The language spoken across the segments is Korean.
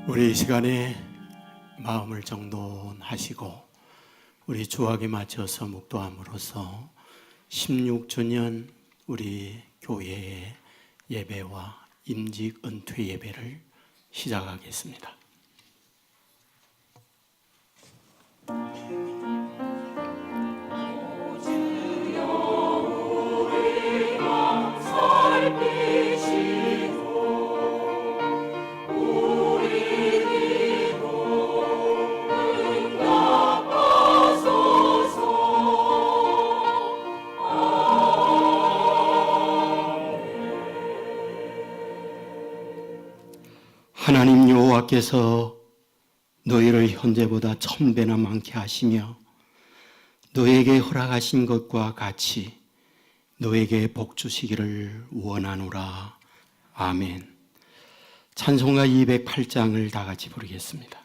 우리 이 시간에 마음을 정돈하시고 우리 주학에 맞춰서 묵도함으로써 16주년 우리 교회의 예배와 임직 은퇴 예배를 시작하겠습니다. 하나님 여호와께서 너희를 현재보다 1000배나 많게 하시며 너에게 허락하신 것과 같이 너에게 복 주시기를 원하노라. 아멘. 찬송가 208장을 다 같이 부르겠습니다.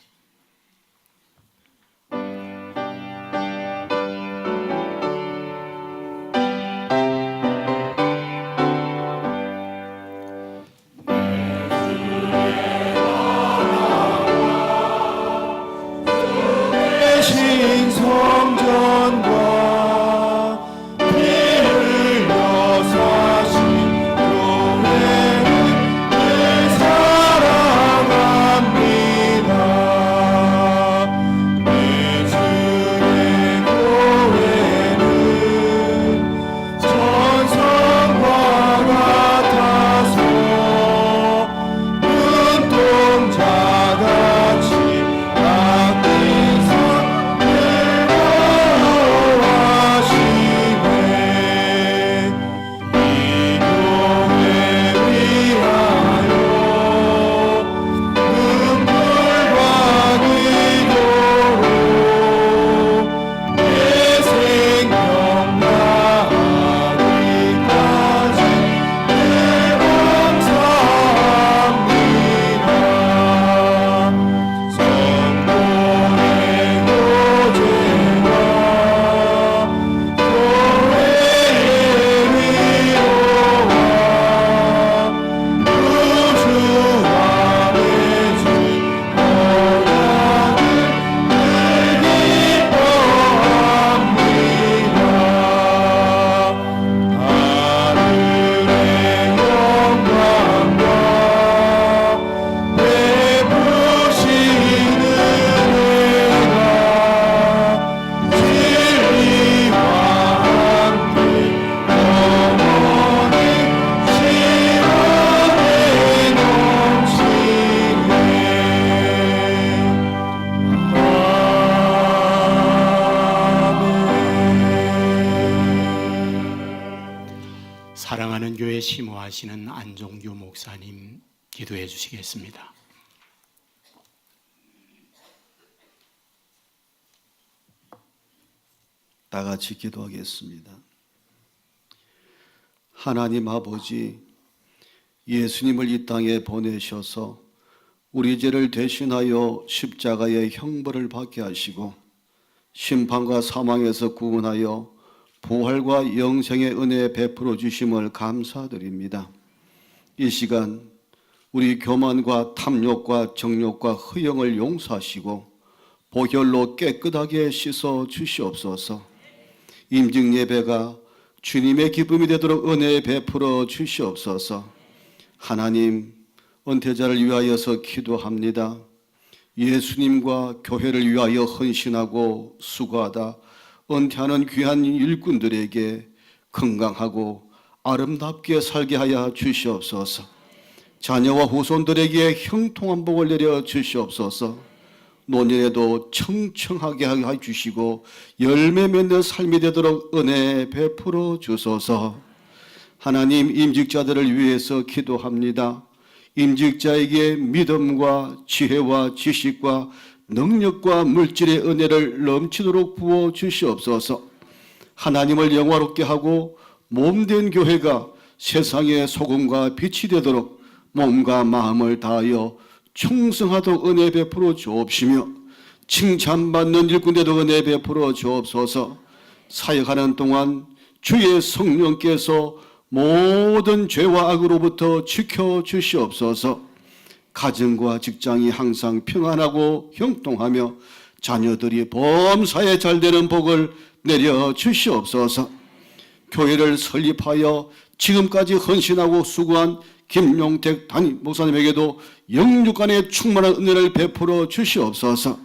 사랑하는 교회 심호하시는 안종규 목사님 기도해 주시겠습니다. 다 같이 기도하겠습니다. 하나님 아버지, 예수님을 이 땅에 보내셔서 우리 죄를 대신하여 십자가의 형벌을 받게 하시고 심판과 사망에서 구원하여 부활과 영생의 은혜 베풀어 주심을 감사드립니다. 이 시간 우리 교만과 탐욕과 정욕과 허영을 용서하시고 보혈로 깨끗하게 씻어 주시옵소서. 임직 예배가 주님의 기쁨이 되도록 은혜 베풀어 주시옵소서. 하나님, 은퇴자를 위하여서 기도합니다. 예수님과 교회를 위하여 헌신하고 수고하다 은퇴하는 귀한 일꾼들에게 건강하고 아름답게 살게 하여 주시옵소서. 자녀와 후손들에게 형통한 복을 내려 주시옵소서. 노년에도 청청하게 하여 주시고 열매 맺는 삶이 되도록 은혜 베풀어 주소서. 하나님, 임직자들을 위해서 기도합니다. 임직자에게 믿음과 지혜와 지식과 능력과 물질의 은혜를 넘치도록 부어 주시옵소서. 하나님을 영화롭게 하고 몸된 교회가 세상의 소금과 빛이 되도록 몸과 마음을 다하여 충성하도록 은혜 베풀어 주옵시며 칭찬받는 일꾼 되도록 은혜 베풀어 주옵소서. 사역하는 동안 주의 성령께서 모든 죄와 악으로부터 지켜주시옵소서. 가정과 직장이 항상 평안하고 형통하며 자녀들이 범사에 잘 되는 복을 내려 주시옵소서. 교회를 설립하여 지금까지 헌신하고 수고한 김용택 담임 목사님에게도 영육간의 충만한 은혜를 베풀어 주시옵소서.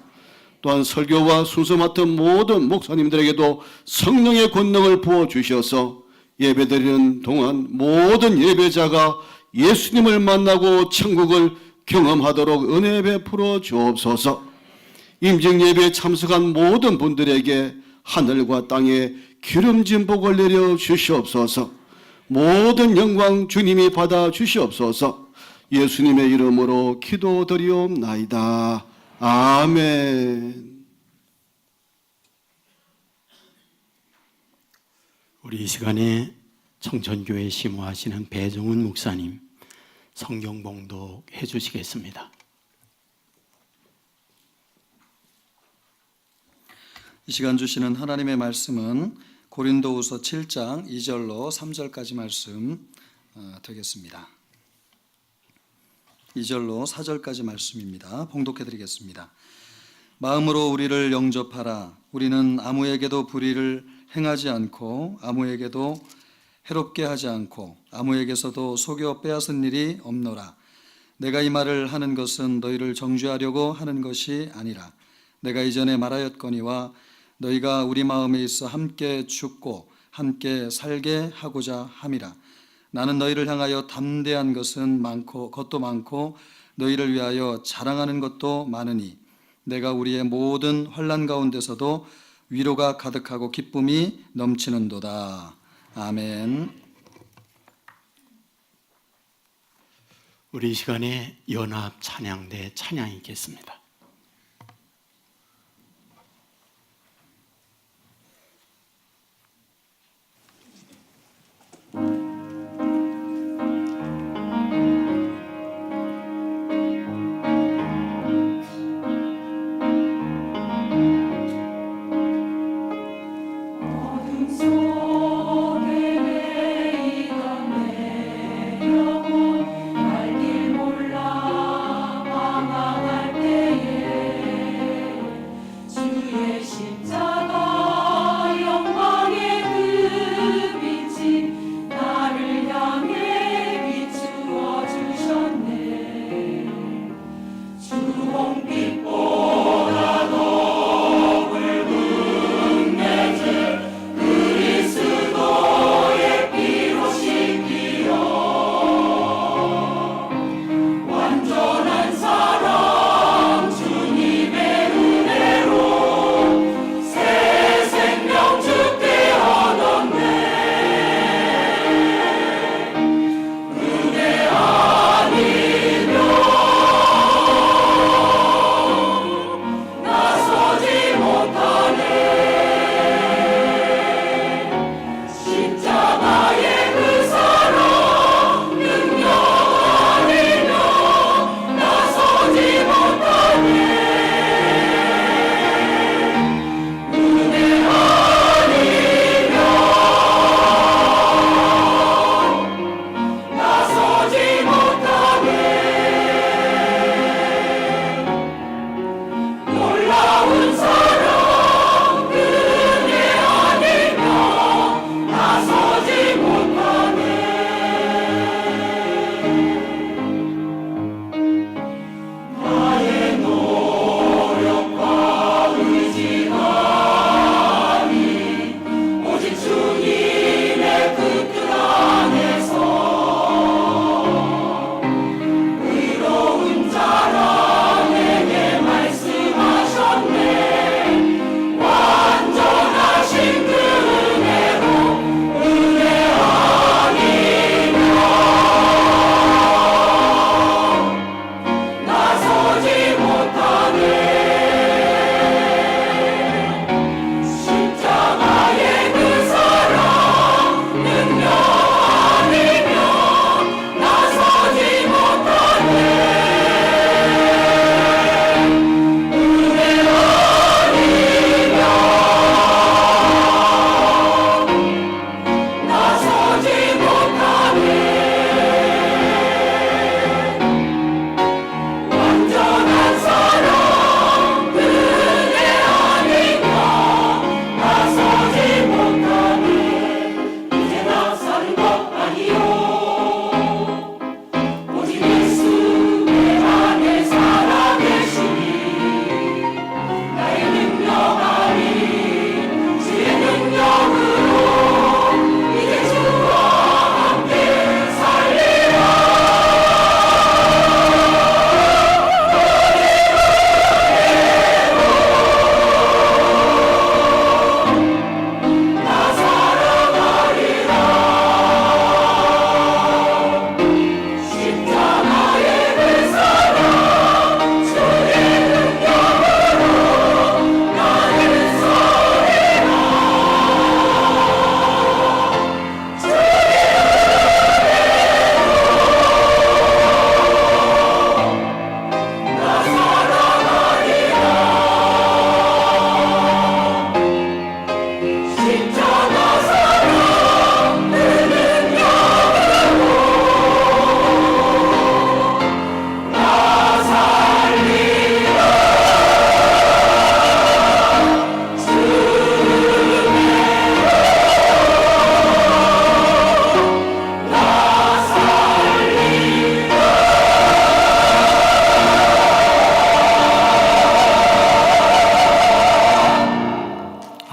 또한 설교와 순서 맡은 모든 목사님들에게도 성령의 권능을 부어 주셔서 예배드리는 동안 모든 예배자가 예수님을 만나고 천국을 경험하도록 은혜 베풀어 주옵소서. 임직 예배에 참석한 모든 분들에게 하늘과 땅에 기름진 복을 내려 주시옵소서. 모든 영광 주님이 받아 주시옵소서. 예수님의 이름으로 기도드리옵나이다. 아멘. 우리 이 시간에 청천교회 심호하시는 배종훈 목사님 성경 봉독 해주시겠습니다. 이 시간 주시는 하나님의 말씀은 고린도후서 7장 2절로 3절까지 말씀 되겠습니다. 2절로 4절까지 말씀입니다. 봉독해 드리겠습니다. 마음으로 우리를 영접하라. 우리는 아무에게도 불의를 행하지 않고 아무에게도 해롭게 하지 않고 아무에게서도 속여 빼앗은 일이 없노라. 내가 이 말을 하는 것은 너희를 정죄하려고 하는 것이 아니라 내가 이전에 말하였거니와 너희가 우리 마음에 있어 함께 죽고 함께 살게 하고자 함이라. 나는 너희를 향하여 담대한 것은 것도 많고 너희를 위하여 자랑하는 것도 많으니 내가 우리의 모든 환난 가운데서도 위로가 가득하고 기쁨이 넘치는도다. 아멘. 우리 이 시간에 연합 찬양대 찬양이 있겠습니다. 그리스도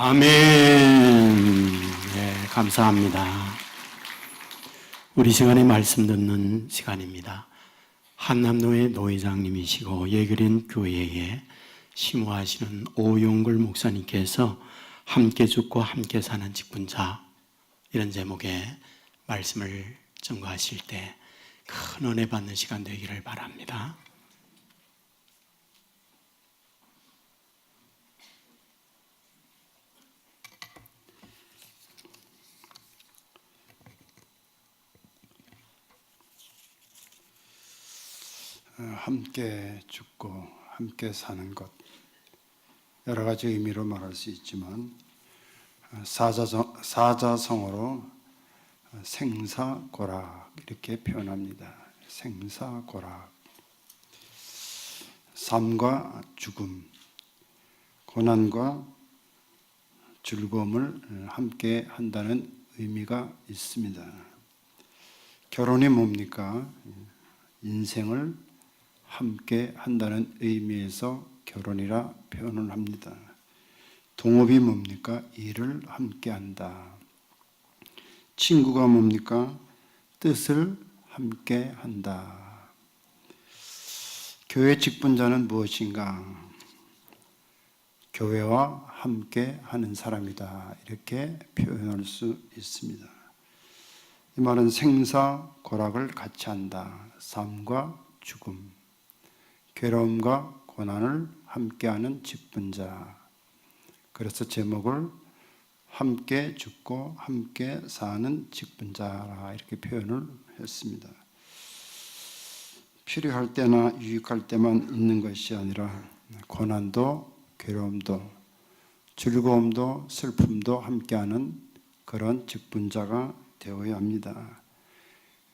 아멘. 네, 감사합니다. 우리 시간에 말씀 듣는 시간입니다. 한남로의 노회장님이시고 예그린 교회에 심호하시는 오용글 목사님께서 함께 죽고 함께 사는 직분자, 이런 제목의 말씀을 증거하실 때 큰 은혜 받는 시간 되기를 바랍니다. 함께 죽고 함께 사는 것, 여러 가지 의미로 말할 수 있지만 사자성어로 생사고락 이렇게 표현합니다. 생사고락, 삶과 죽음, 고난과 즐거움을 함께 한다는 의미가 있습니다. 결혼이 뭡니까? 인생을 함께 한다는 의미에서 결혼이라 표현을 합니다. 동업이 뭡니까? 일을 함께 한다. 친구가 뭡니까? 뜻을 함께 한다. 교회 직분자는 무엇인가? 교회와 함께 하는 사람이다. 이렇게 표현할 수 있습니다. 이 말은 생사고락을 같이 한다. 삶과 죽음, 괴로움과 고난을 함께하는 직분자. 그래서 제목을 함께 죽고 함께 사는 직분자라 이렇게 표현을 했습니다. 필요할 때나 유익할 때만 있는 것이 아니라 고난도 괴로움도 즐거움도 슬픔도 함께하는 그런 직분자가 되어야 합니다.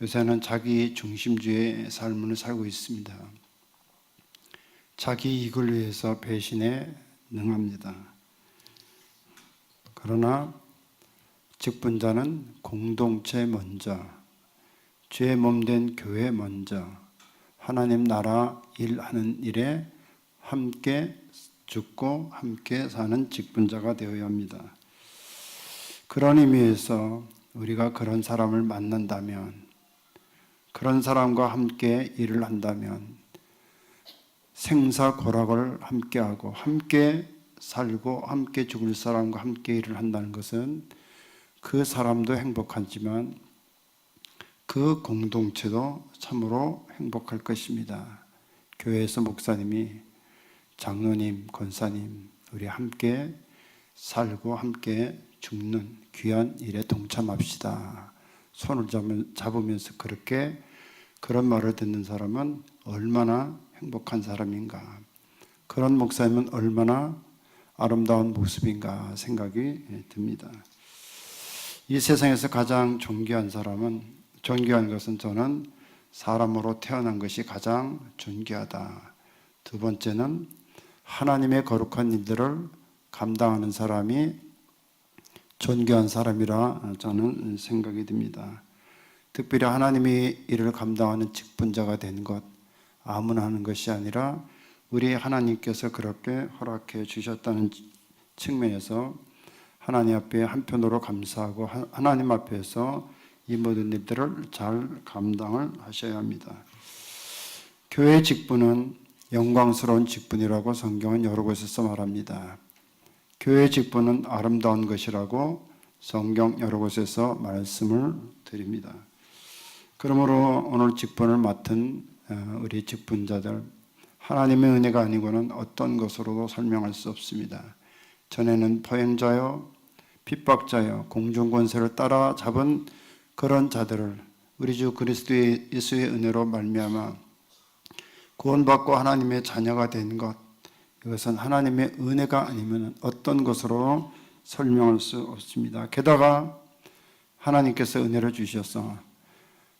요새는 자기 중심주의 삶을 살고 있습니다. 자기 이익을 위해서 배신에 능합니다. 그러나 직분자는 공동체 먼저, 죄 몸된 교회 먼저, 하나님 나라 일하는 일에 함께 죽고 함께 사는 직분자가 되어야 합니다. 그런 의미에서 우리가 그런 사람을 만난다면, 그런 사람과 함께 일을 한다면 생사고락을 함께하고 함께 살고 함께 죽을 사람과 함께 일을 한다는 것은 그 사람도 행복하지만 그 공동체도 참으로 행복할 것입니다. 교회에서 목사님이, 장로님, 권사님, 우리 함께 살고 함께 죽는 귀한 일에 동참합시다. 손을 잡으면서 그런 말을 듣는 사람은 얼마나 행복한 사람인가, 그런 목사님은 얼마나 아름다운 모습인가 생각이 듭니다. 이 세상에서 가장 존귀한 것은 저는 사람으로 태어난 것이 가장 존귀하다. 두 번째는 하나님의 거룩한 일들을 감당하는 사람이 존귀한 사람이라 저는 생각이 듭니다. 특별히 하나님의 일을 감당하는 직분자가 된 것, 아무나 하는 것이 아니라 우리 하나님께서 그렇게 허락해 주셨다는 측면에서 하나님 앞에 한편으로 감사하고 하나님 앞에서 이 모든 일들을 잘 감당을 하셔야 합니다. 교회 직분은 영광스러운 직분이라고 성경은 여러 곳에서 말합니다. 교회 직분은 아름다운 것이라고 성경 여러 곳에서 말씀을 드립니다. 그러므로 오늘 직분을 맡은 우리 직분자들, 하나님의 은혜가 아니고는 어떤 것으로도 설명할 수 없습니다. 전에는 포행자요, 핍박자요, 공중권세를 따라잡은 그런 자들을 우리 주 그리스도 예수의 은혜로 말미암아 구원받고 하나님의 자녀가 된 것, 이것은 하나님의 은혜가 아니면 어떤 것으로 설명할 수 없습니다. 게다가 하나님께서 은혜를 주셔서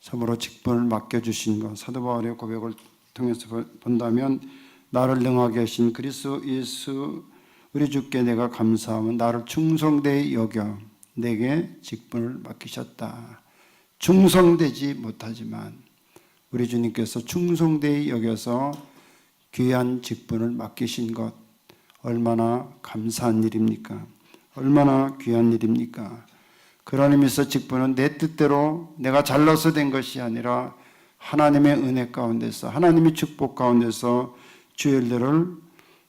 참으로 직분을 맡겨주신 것, 사도 바울의 고백을 통해서 본다면 나를 능하게 하신 그리스도 예수 우리 주께 내가 감사하며 나를 충성되이 여겨 내게 직분을 맡기셨다. 충성되지 못하지만 우리 주님께서 충성되이 여겨서 귀한 직분을 맡기신 것 얼마나 감사한 일입니까? 얼마나 귀한 일입니까? 그런 의미에서 직분은 내 뜻대로 내가 잘나서 된 것이 아니라 하나님의 은혜 가운데서 하나님의 축복 가운데서 주의 일들을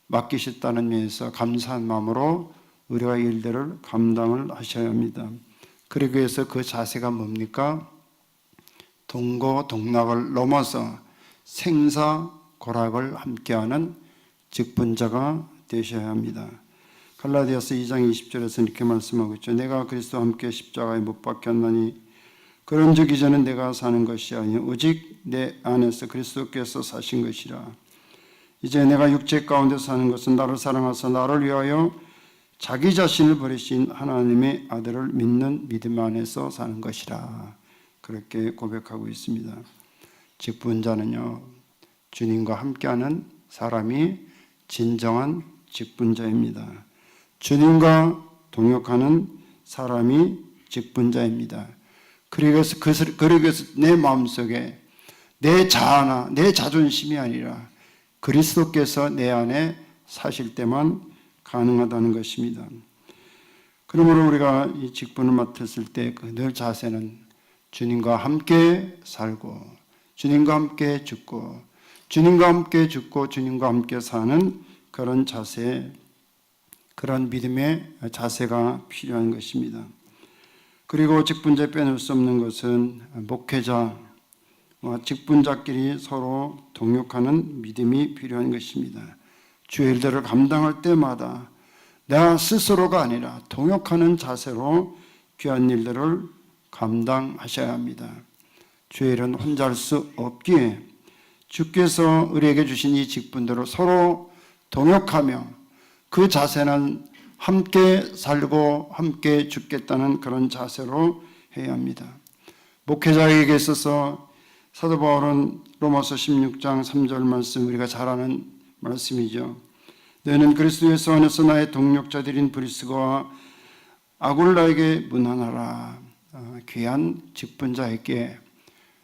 맡기셨다는 면에서 감사한 마음으로 우리가 이 일들을 감당을 하셔야 합니다. 그러기 위해서 그 자세가 뭡니까? 동고동락을 넘어서 생사고락을 함께하는 직분자가 되셔야 합니다. 갈라디아서 2장 20절에서 이렇게 말씀하고 있죠. 내가 그리스도와 함께 십자가에 못 박혔나니 그런즉 이제는 내가 사는 것이 아니요 오직 내 안에서 그리스도께서 사신 것이라. 이제 내가 육체 가운데 사는 것은 나를 사랑하사 나를 위하여 자기 자신을 버리신 하나님의 아들을 믿는 믿음 안에서 사는 것이라. 그렇게 고백하고 있습니다. 직분자는요, 주님과 함께하는 사람이 진정한 직분자입니다. 주님과 동역하는 사람이 직분자입니다. 그러기 위해서 내 마음속에 내 자아나 내 자존심이 아니라 그리스도께서 내 안에 사실 때만 가능하다는 것입니다. 그러므로 우리가 이 직분을 맡았을 때 늘 자세는 주님과 함께 살고 주님과 함께 죽고 주님과 함께 죽고 주님과 함께 사는 그런 자세, 그런 믿음의 자세가 필요한 것입니다. 그리고 직분자에 빼놓을 수 없는 것은 목회자와 직분자끼리 서로 동역하는 믿음이 필요한 것입니다. 주의 일들을 감당할 때마다 나 스스로가 아니라 동역하는 자세로 귀한 일들을 감당하셔야 합니다. 주의 일은 혼자 할 수 없기에 주께서 우리에게 주신 이 직분들을 서로 동역하며 그 자세는 함께 살고 함께 죽겠다는 그런 자세로 해야 합니다. 목회자에게 있어서 사도 바울은 로마서 16장 3절 말씀 우리가 잘 아는 말씀이죠. 너희는 그리스도 예수 안에서 나의 동력자들인 브리스가와 아굴라에게 문안하라. 귀한 직분자에게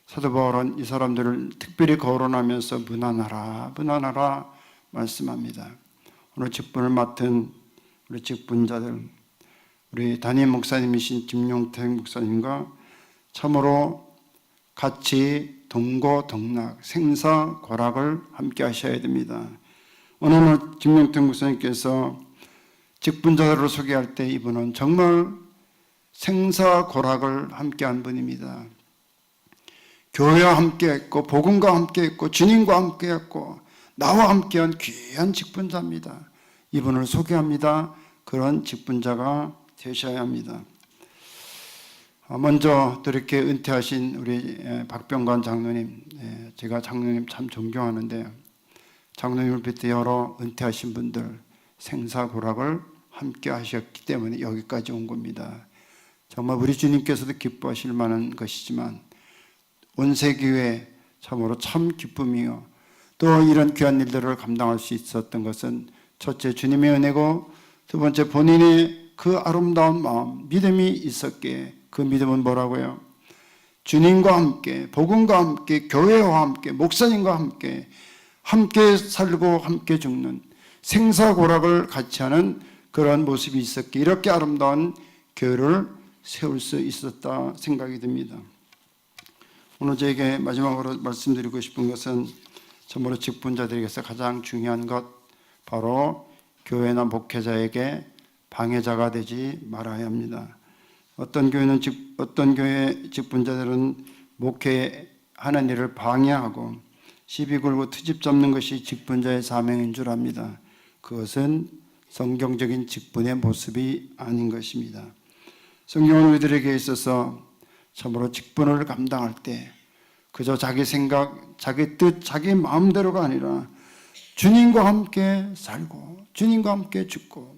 사도 바울은 이 사람들을 특별히 거론하면서 문안하라 말씀합니다. 오늘 직분을 맡은 우리 직분자들, 우리 담임 목사님이신 김용택 목사님과 참으로 같이 동고동락, 생사고락을 함께 하셔야 됩니다. 오늘 김용택 목사님께서 직분자들을 소개할 때 이분은 정말 생사고락을 함께한 분입니다. 교회와 함께했고 복음과 함께했고 주님과 함께했고 나와 함께한 귀한 직분자입니다. 이분을 소개합니다. 그런 직분자가 되셔야 합니다. 먼저 이렇게 은퇴하신 우리 박병관 장로님, 제가 장로님 참 존경하는데 장로님을 비롯해 여러 은퇴하신 분들 생사고락을 함께 하셨기 때문에 여기까지 온 겁니다. 정말 우리 주님께서도 기뻐하실 만한 것이지만 온 세교회 참으로 참 기쁨이요. 또 이런 귀한 일들을 감당할 수 있었던 것은 첫째 주님의 은혜고 두 번째 본인의 그 아름다운 마음, 믿음이 있었기에 그 믿음은 뭐라고요? 주님과 함께, 복음과 함께, 교회와 함께, 목사님과 함께 살고 함께 죽는 생사고락을 같이 하는 그런 모습이 있었기에 이렇게 아름다운 교회를 세울 수 있었다 생각이 듭니다. 오늘 저에게 마지막으로 말씀드리고 싶은 것은 참으로 직분자들에게서 가장 중요한 것 바로 교회나 목회자에게 방해자가 되지 말아야 합니다. 어떤 교회 직분자들은 목회하는 일을 방해하고 시비 걸고 트집 잡는 것이 직분자의 사명인 줄 압니다. 그것은 성경적인 직분의 모습이 아닌 것입니다. 성경은 우리들에게 있어서 참으로 직분을 감당할 때 그저 자기 생각, 자기 뜻, 자기 마음대로가 아니라 주님과 함께 살고 주님과 함께 죽고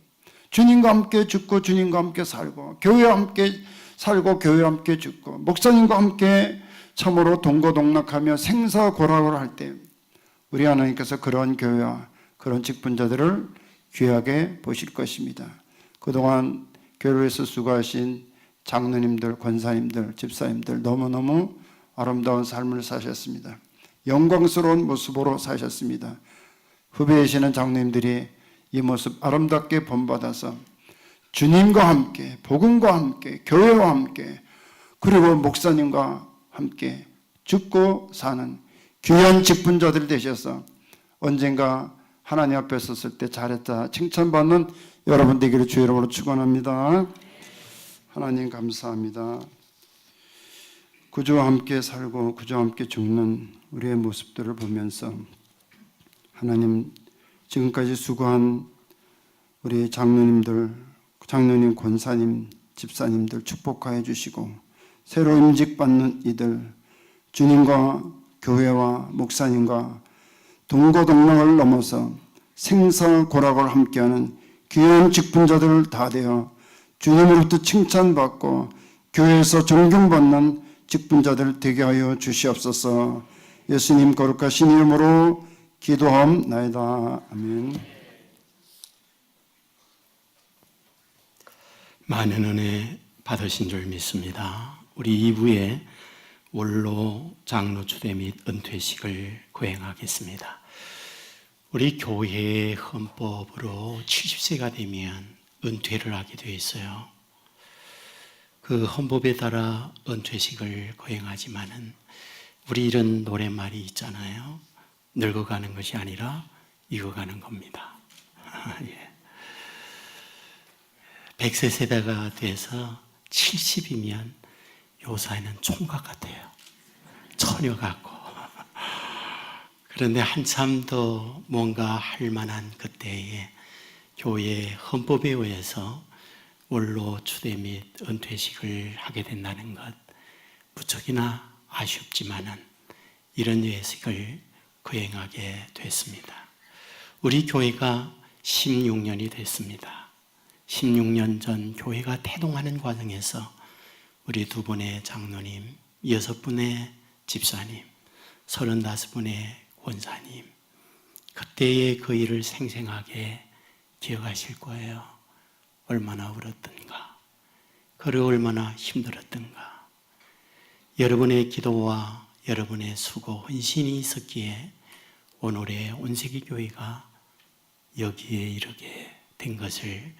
주님과 함께 죽고 주님과 함께 살고, 교회와 함께 살고 교회와 함께 죽고, 목사님과 함께 참으로 동고동락하며 생사고락을 할 때 우리 하나님께서 그런 교회와 그런 직분자들을 귀하게 보실 것입니다. 그동안 교회를 위해서 수고하신 장로님들, 권사님들, 집사님들 너무너무 아름다운 삶을 사셨습니다. 영광스러운 모습으로 사셨습니다. 후배에 계시는 장로님들이 이 모습 아름답게 본받아서 주님과 함께, 복음과 함께, 교회와 함께, 그리고 목사님과 함께 죽고 사는 귀한 직분자들이 되셔서 언젠가 하나님 앞에 섰을 때 잘했다 칭찬받는 여러분 되기를 주의 이름으로 축원합니다. 하나님 감사합니다. 구주와 함께 살고 구주와 함께 죽는 우리의 모습들을 보면서 하나님, 지금까지 수고한 우리 장로님들, 장로님, 권사님, 집사님들 축복하여 주시고, 새로 임직받는 이들, 주님과 교회와 목사님과 동고동락을 넘어서 생사고락을 함께하는 귀한 직분자들 다 되어 주님으로부터 칭찬받고 교회에서 존경받는 직분자들 되게 하여 주시옵소서. 예수님 거룩하신 이름으로 기도하옵나이다. 아멘. 많은 은혜 받으신 줄 믿습니다. 우리 2부에 원로 장로 추대 및 은퇴식을 거행하겠습니다. 우리 교회의 헌법으로 70세가 되면 은퇴를 하게 되어 있어요. 그 헌법에 따라 은퇴식을 거행하지만은 우리 이런 노랫말이 있잖아요. 늙어가는 것이 아니라 익어가는 겁니다. 예. 100세 세대가 돼서 70이면 요사이는 총각 같아요. 처녀 같고. 그런데 한참 더 뭔가 할 만한 그때에 교회 헌법에 의해서 원로 추대 및 은퇴식을 하게 된다는 것, 무척이나 아쉽지만은 이런 예식을 거행하게 됐습니다. 우리 교회가 16년이 됐습니다. 16년 전 교회가 태동하는 과정에서 우리 2분의 장로님, 6분의 집사님, 35분의 권사님, 그때의 그 일을 생생하게 기억하실 거예요. 얼마나 울었던가, 그리고 얼마나 힘들었던가. 여러분의 기도와 여러분의 수고, 헌신이 있었기에 오늘의 온세기 교회가 여기에 이르게 된 것을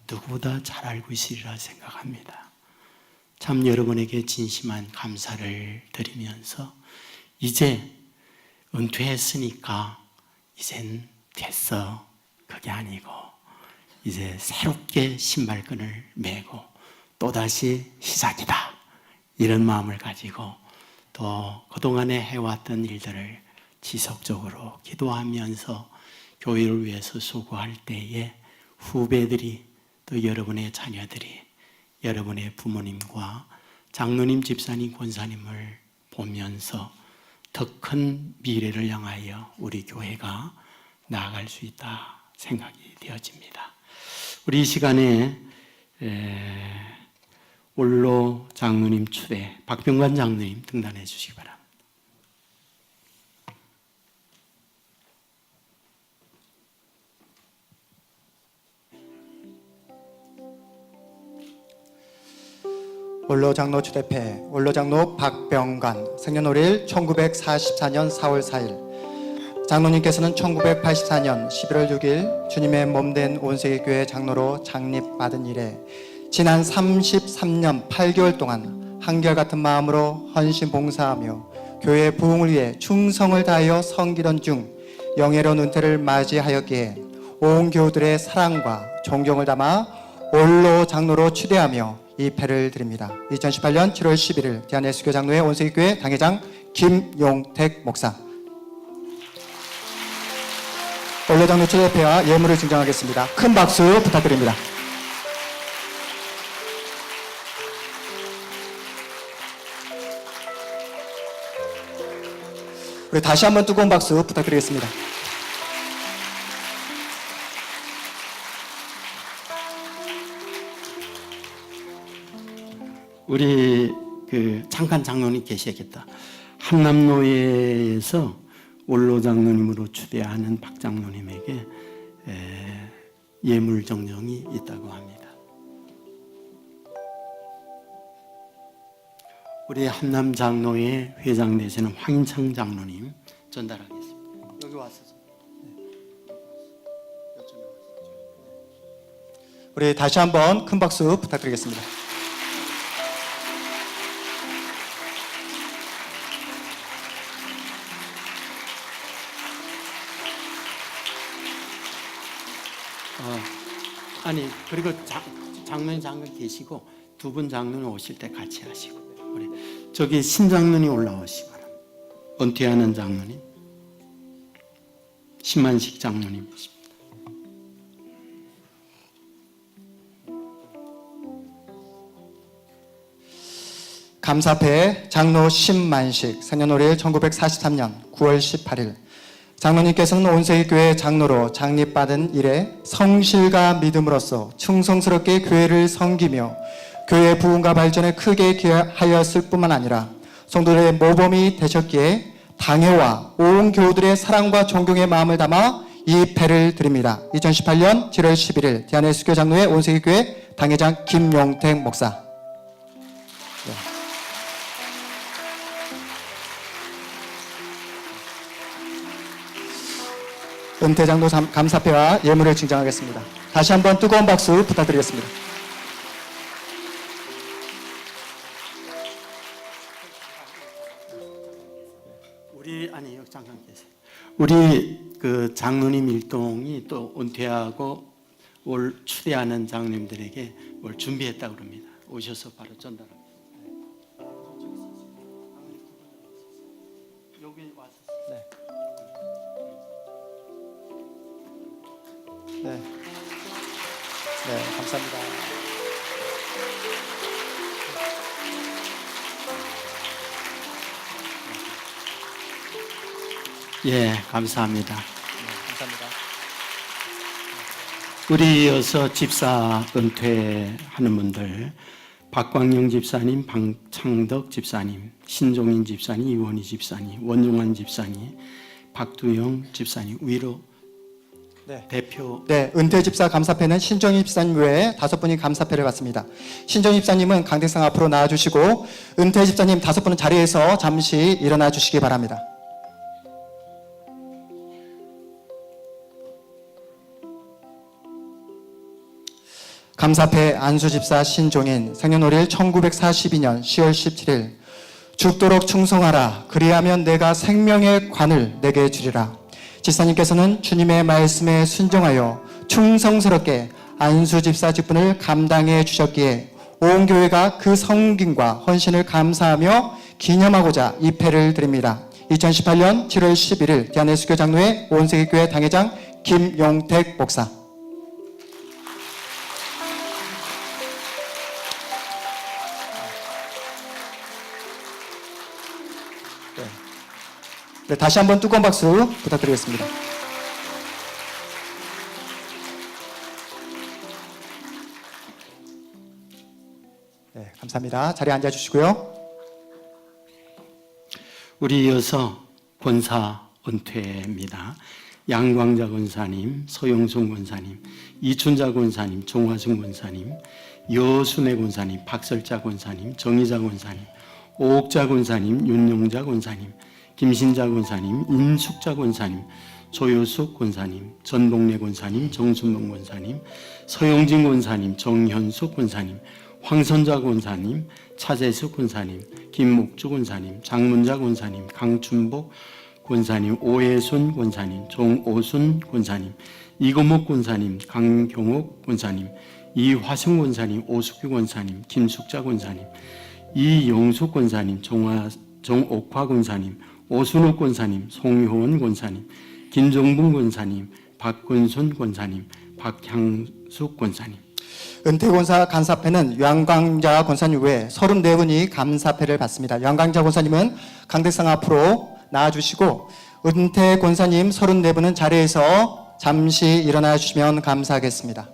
누구보다 잘 알고 있으리라 생각합니다. 참 여러분에게 진심한 감사를 드리면서 이제 은퇴했으니까 이젠 됐어, 그게 아니고 이제 새롭게 신발끈을 매고 또다시 시작이다, 이런 마음을 가지고 또 그동안에 해왔던 일들을 지속적으로 기도하면서 교회를 위해서 수고할 때에 후배들이, 또 여러분의 자녀들이, 여러분의 부모님과 장로님, 집사님, 권사님을 보면서 더 큰 미래를 향하여 우리 교회가 나아갈 수 있다 생각이 되어집니다. 우리 이 시간에 원로 장로님 추대 박병관 장로님 등단해 주시기 바랍니다. 원로장로 추대패 원로장로 박병관, 생년월일 1944년 4월 4일. 장로님께서는 1984년 11월 6일 주님의 몸된 온세기교회 장로로 장립받은 이래 지난 33년 8개월 동안 한결같은 마음으로 헌신 봉사하며 교회 부흥을 위해 충성을 다하여 섬기던 중 영예로운 은퇴를 맞이하였기에 온 교우들의 사랑과 존경을 담아 원로 장로로 추대하며 이 패를 드립니다. 2018년 7월 11일 대한예수교 장로회 온세기교회 당회장 김용택 목사. 원로 장로 추대패와 예물을 증정하겠습니다. 큰 박수 부탁드립니다. 우리 다시 한번 뜨거운 박수 부탁드리겠습니다. 우리 잠깐 장로님 계셔야겠다. 한남노예에서 원로 장로님으로 추대하는 박 장로님에게 예물 정정이 있다고 합니다. 우리 한남 장로회 회장 되시는 황인창 장로님 전달하겠습니다. 여기 와서. 우리 다시 한번 큰 박수 부탁드리겠습니다. 아니 그리고 장로님 장관 계시고 두 분 장로님 오실 때 같이 하시고 우리 저기 신장로님 올라오시고 은퇴하는 장로님 신만식 장로님 감사패 장로 신만식 생년월일 1943년 9월 18일 장로님께서는 온세교회 장로로 장립받은 이래 성실과 믿음으로써 충성스럽게 교회를 섬기며 교회 부흥과 발전에 크게 기여하였을 뿐만 아니라 성도들의 모범이 되셨기에 당회와 온 교우들의 사랑과 존경의 마음을 담아 이 패를 드립니다. 2018년 7월 11일 대한예수교 장로회 온세교회 당회장 김용택 목사. 은퇴장로 감사패와 예물을 증정하겠습니다. 다시 한번 뜨거운 박수 부탁드리겠습니다. 잠깐 계세요. 우리 장로님 일동이 또 은퇴하고 올 추대하는 장로님들에게 뭘 준비했다고 합니다. 오셔서 바로 전달합니다. 여기 와서. 네, 감사합니다. 예, 감사합니다. 감사합니다. 우리 이어서 집사 은퇴하는 분들 박광영 집사님, 방창덕 집사님, 신종인 집사님, 이원희 집사님, 원종환 집사님, 박두영 집사님 위로 대표. 네, 은퇴 집사 감사패는 신정희 집사님 외에 5분이 감사패를 받습니다. 신정희 집사님은 강대상 앞으로 나와주시고 은퇴 집사님 5분은 자리에서 잠시 일어나 주시기 바랍니다. 감사패 안수집사 신종인 생년월일 1942년 10월 17일 죽도록 충성하라 그리하면 내가 생명의 관을 내게 주리라. 집사님께서는 주님의 말씀에 순종하여 충성스럽게 안수집사 직분을 감당해 주셨기에 온 교회가 그 성김과 헌신을 감사하며 기념하고자 이 패를 드립니다. 2018년 7월 11일 대한예수교 장로회 온세교회 당회장 김용택 목사. 네, 다시 한번 뜨거운 박수 부탁드리겠습니다. 네, 감사합니다. 자리에 앉아주시고요. 우리 이어서 권사 은퇴입니다. 양광자 권사님, 서영순 권사님, 이춘자 권사님, 종화순 권사님, 여순애 권사님, 박설자 권사님, 정의자 권사님, 오옥자 권사님, 윤용자 권사님, 김신자 권사님, 인숙자 권사님, 조효숙 권사님, 전동래 권사님, 정순동 권사님, 서용진 권사님, 정현숙 권사님, 황선자 권사님, 차재숙 권사님, 김목주 권사님, 장문자 권사님, 강춘복 권사님, 오해순 권사님, 정오순 권사님, 이고목 권사님, 강경옥 권사님, 이화승 권사님, 오숙규 권사님, 김숙자 권사님, 이영숙 권사님, 정옥화 권사님, 오순옥 권사님, 송효원 권사님, 김종분 권사님, 박근순 권사님, 박향숙 권사님. 은퇴권사 감사패는 양광자 권사님 외에 34분이 감사패를 받습니다. 양광자 권사님은 강대상 앞으로 나와주시고 은퇴 권사님 34분은 자리에서 잠시 일어나 주시면 감사하겠습니다.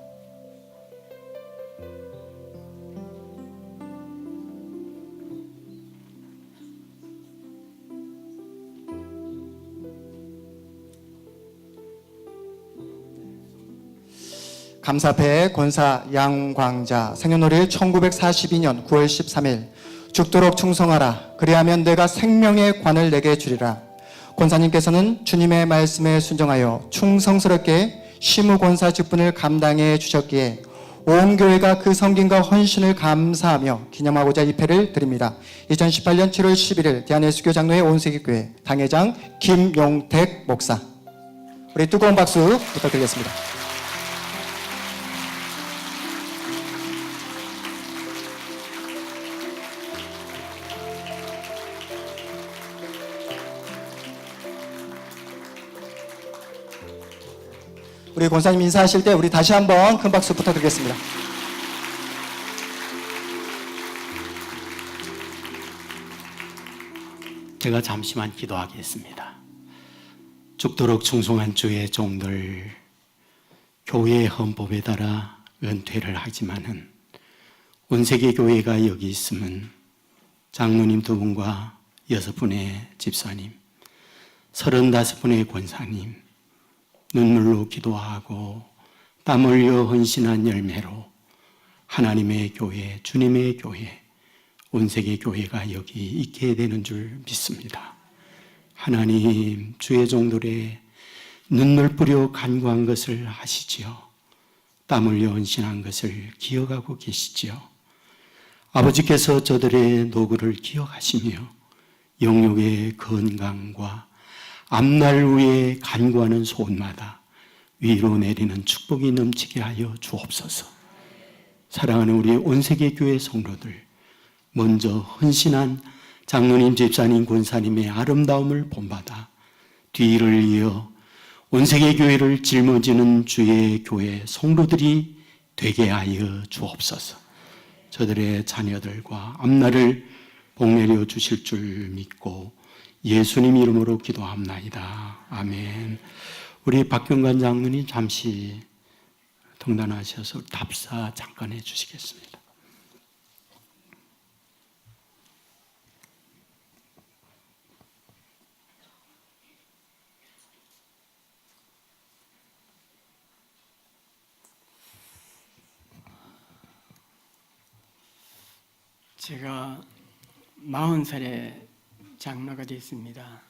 감사패 권사 양광자 생년월일 1942년 9월 13일 죽도록 충성하라 그리하면 내가 생명의 관을 내게 주리라. 권사님께서는 주님의 말씀에 순종하여 충성스럽게 시무권사 직분을 감당해 주셨기에 온 교회가 그 섬김과 헌신을 감사하며 기념하고자 이 패를 드립니다. 2018년 7월 11일 대한예수교 장로회 온세기교회 당회장 김용택 목사. 우리 뜨거운 박수 부탁드리겠습니다. 우리 권사님 인사하실 때 우리 다시 한번 큰 박수 부탁드리겠습니다. 제가 잠시만 기도하겠습니다. 죽도록 충성한 주의 종들, 교회의 헌법에 따라 은퇴를 하지만은 온세계 교회가 여기 있으면 장로님 2분과 6분의 집사님, 35분의 권사님, 눈물로 기도하고 땀 흘려 헌신한 열매로 하나님의 교회, 주님의 교회, 온세계 교회가 여기 있게 되는 줄 믿습니다. 하나님, 주의 종들의 눈물 뿌려 간구한 것을 아시지요. 땀 흘려 헌신한 것을 기억하고 계시지요. 아버지께서 저들의 노고를 기억하시며 영육의 건강과 앞날 후에 간구하는 소원마다 위로 내리는 축복이 넘치게 하여 주옵소서. 사랑하는 우리 온세계 교회 성도들, 먼저 헌신한 장로님, 집사님, 권사님의 아름다움을 본받아 뒤를 이어 온세계 교회를 짊어지는 주의 교회 성도들이 되게 하여 주옵소서. 저들의 자녀들과 앞날을 복내려 주실 줄 믿고 예수님 이름으로 기도합나이다. 아멘. 우리 박병관 장로님 잠시 등단하셔서 답사 잠깐 해주시겠습니다. 제가 40살에 장로가 됐습니다.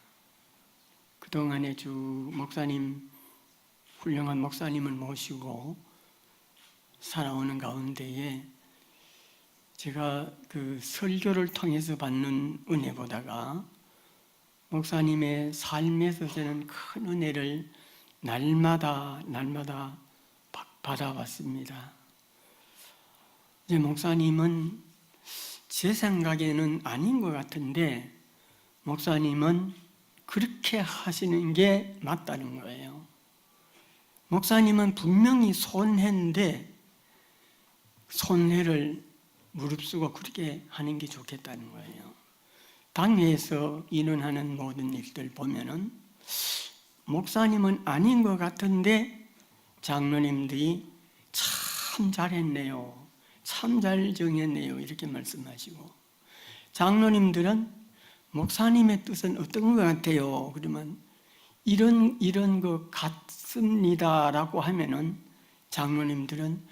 그동안에 주 목사님, 훌륭한 목사님을 모시고 살아오는 가운데에 제가 그 설교를 통해서 받는 은혜보다가 목사님의 삶에서 저는 큰 은혜를 날마다 받아왔습니다. 이제 목사님은 제 생각에는 아닌 것 같은데 목사님은 그렇게 하시는 게 맞다는 거예요. 목사님은 분명히 손해인데 손해를 무릅쓰고 그렇게 하는 게 좋겠다는 거예요. 당회에서 일어나는 모든 일들 보면은 목사님은 아닌 것 같은데 장로님들이 참 잘했네요. 참 잘 정했네요. 이렇게 말씀하시고 장로님들은 목사님의 뜻은 어떤 것 같아요? 그러면 이런 것 같습니다라고 하면은 장로님들은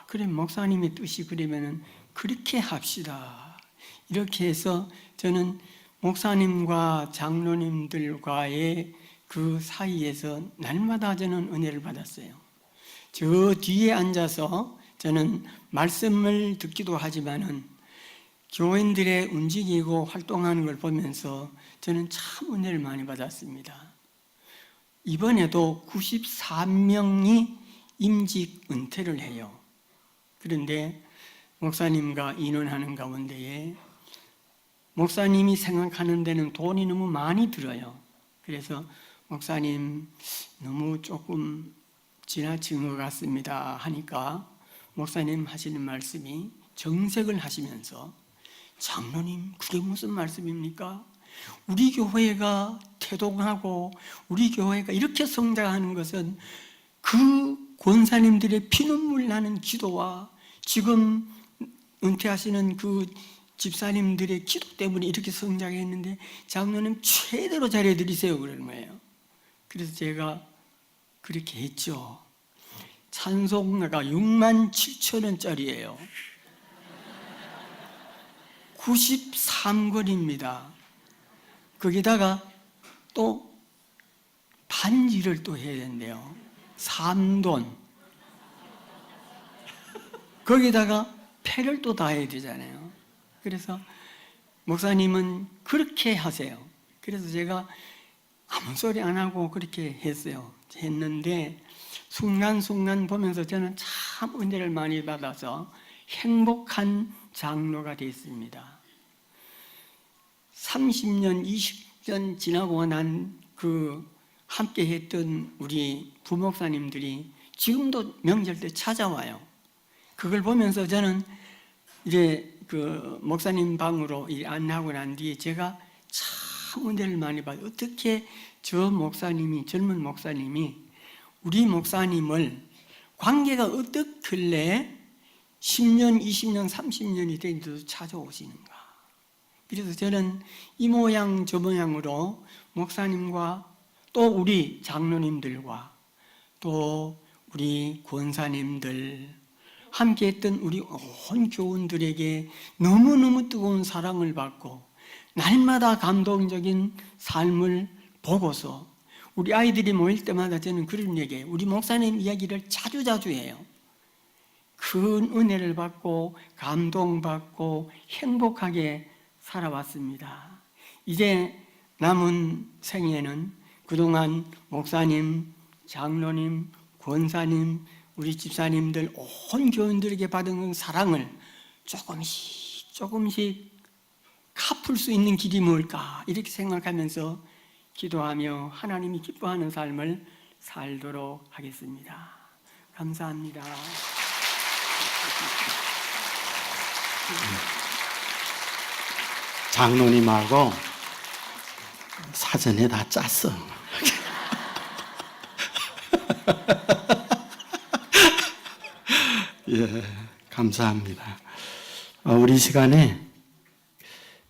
그래 목사님의 뜻이 그러면은 그렇게 합시다. 이렇게 해서 저는 목사님과 장로님들과의 그 사이에서 날마다 저는 은혜를 받았어요. 저 뒤에 앉아서 저는 말씀을 듣기도 하지만은 교인들의 움직이고 활동하는 걸 보면서 저는 참 은혜를 많이 받았습니다. 이번에도 94명이 임직 은퇴를 해요. 그런데 목사님과 인원하는 가운데에 목사님이 생각하는 데는 돈이 너무 많이 들어요. 그래서 목사님 너무 조금 지나친 것 같습니다 하니까 목사님 하시는 말씀이 정색을 하시면서 장로님 그게 무슨 말씀입니까? 우리 교회가 태동하고 우리 교회가 이렇게 성장하는 것은 그 권사님들의 피눈물 나는 기도와 지금 은퇴하시는 그 집사님들의 기도 때문에 이렇게 성장했는데 장로님 최대로 잘해드리세요 그러는 거예요. 그래서 제가 그렇게 했죠. 산소가 67,000원짜리예요. 93거리입니다. 거기다가 또 반지를 또 해야 된대요. 3돈. 거기다가 패를 또 다 해야 되잖아요. 그래서 목사님은 그렇게 하세요. 그래서 제가 아무 소리 안 하고 그렇게 했는데 순간순간 보면서 저는 참 은혜를 많이 받아서 행복한 장로가 됐습니다. 30년, 20년 지나고 난 그 함께 했던 우리 부목사님들이 지금도 명절 때 찾아와요. 그걸 보면서 저는 이제 그 목사님 방으로 안내하고 난 뒤에 제가 참 은혜를 많이 받아요. 어떻게 저 목사님이, 젊은 목사님이 우리 목사님을 관계가 어떻길래 10년, 20년, 30년이 된데도 찾아오시는가. 그래서 저는 이 모양 저 모양으로 목사님과 또 우리 장로님들과 또 우리 권사님들 함께했던 우리 온 교우들에게 너무너무 뜨거운 사랑을 받고 날마다 감동적인 삶을 보고서 우리 아이들이 모일 때마다 저는 그런 얘기해요. 우리 목사님 이야기를 자주자주 해요. 큰 은혜를 받고 감동받고 행복하게 살아왔습니다. 이제 남은 생에는 그동안 목사님, 장로님, 권사님, 우리 집사님들, 온 교인들에게 받은 사랑을 조금씩 갚을 수 있는 길이 뭘까 이렇게 생각하면서 기도하며 하나님이 기뻐하는 삶을 살도록 하겠습니다. 감사합니다. 장로님하고 사전에 다 짰어. 예, 감사합니다. 우리 시간에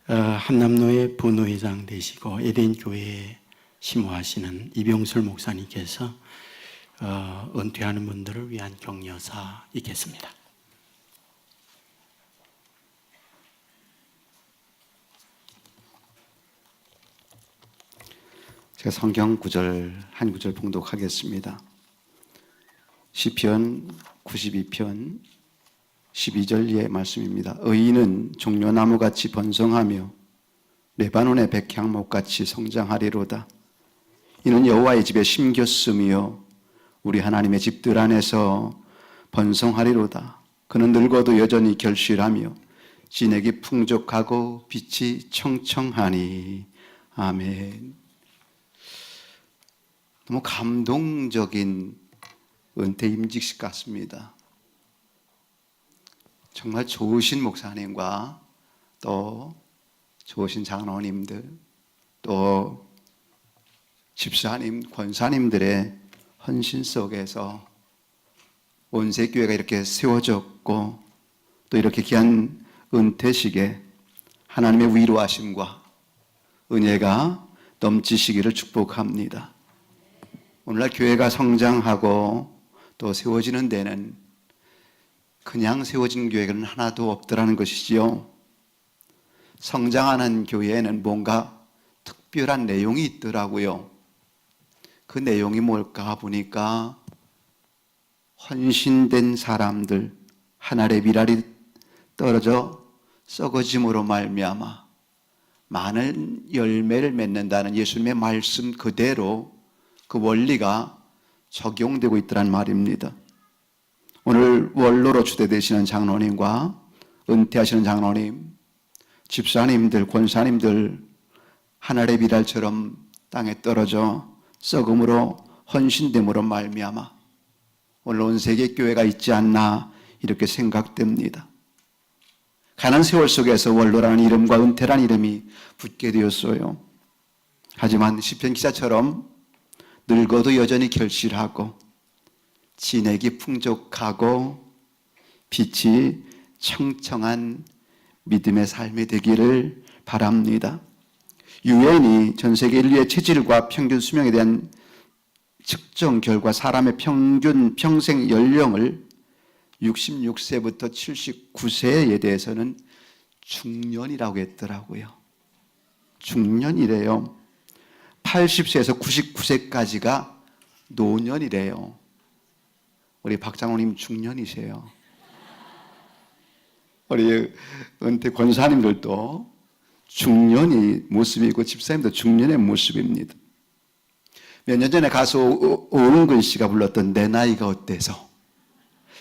한남로의 부노회장 되시고 에덴 교회에 심호하시는 이병술 목사님께서 은퇴하는 분들을 위한 격려사 있겠습니다. 제가 성경 구절 한 구절 봉독하겠습니다. 시편 92편 12절의 말씀입니다. 의인은 종려나무같이 번성하며 레바논의 백향목같이 성장하리로다. 이는 여호와의 집에 심겼으며 우리 하나님의 집들 안에서 번성하리로다. 그는 늙어도 여전히 결실하며 진액이 풍족하고 빛이 청청하니. 아멘. 너무 감동적인 은퇴 임직식 같습니다. 정말 좋으신 목사님과 또 좋으신 장로님들, 또 집사님, 권사님들의 헌신 속에서 온세교회가 이렇게 세워졌고 또 이렇게 귀한 은퇴식에 하나님의 위로하심과 은혜가 넘치시기를 축복합니다. 오늘날 교회가 성장하고 또 세워지는 데는 그냥 세워진 교회는 하나도 없더라는 것이지요. 성장하는 교회에는 뭔가 특별한 내용이 있더라고요. 그 내용이 뭘까 보니까 헌신된 사람들, 하늘의 미랄이 떨어져 썩어짐으로 말미암아 많은 열매를 맺는다는 예수님의 말씀 그대로 그 원리가 적용되고 있더란 말입니다. 오늘 원로로 추대되시는 장로님과 은퇴하시는 장로님, 집사님들, 권사님들 하늘의 비랄처럼 땅에 떨어져 썩음으로 헌신됨으로 말미암아 오늘 온 세계 교회가 있지 않나 이렇게 생각됩니다. 가는 세월 속에서 원로라는 이름과 은퇴라는 이름이 붙게 되었어요. 하지만 시편 기자처럼 늙어도 여전히 결실하고 진액이 풍족하고 빛이 청청한 믿음의 삶이 되기를 바랍니다. 유엔이 전 세계 인류의 체질과 평균 수명에 대한 측정 결과 사람의 평균 평생 연령을 66세부터 79세에 대해서는 중년이라고 했더라고요. 중년이래요. 80세에서 99세까지가 노년이래요. 우리 박 장로님 중년이세요. 우리 은퇴 권사님들도 중년이 모습이고 집사님도 중년의 모습입니다. 몇 년 전에 가수 오은근 씨가 불렀던 내 나이가 어때서,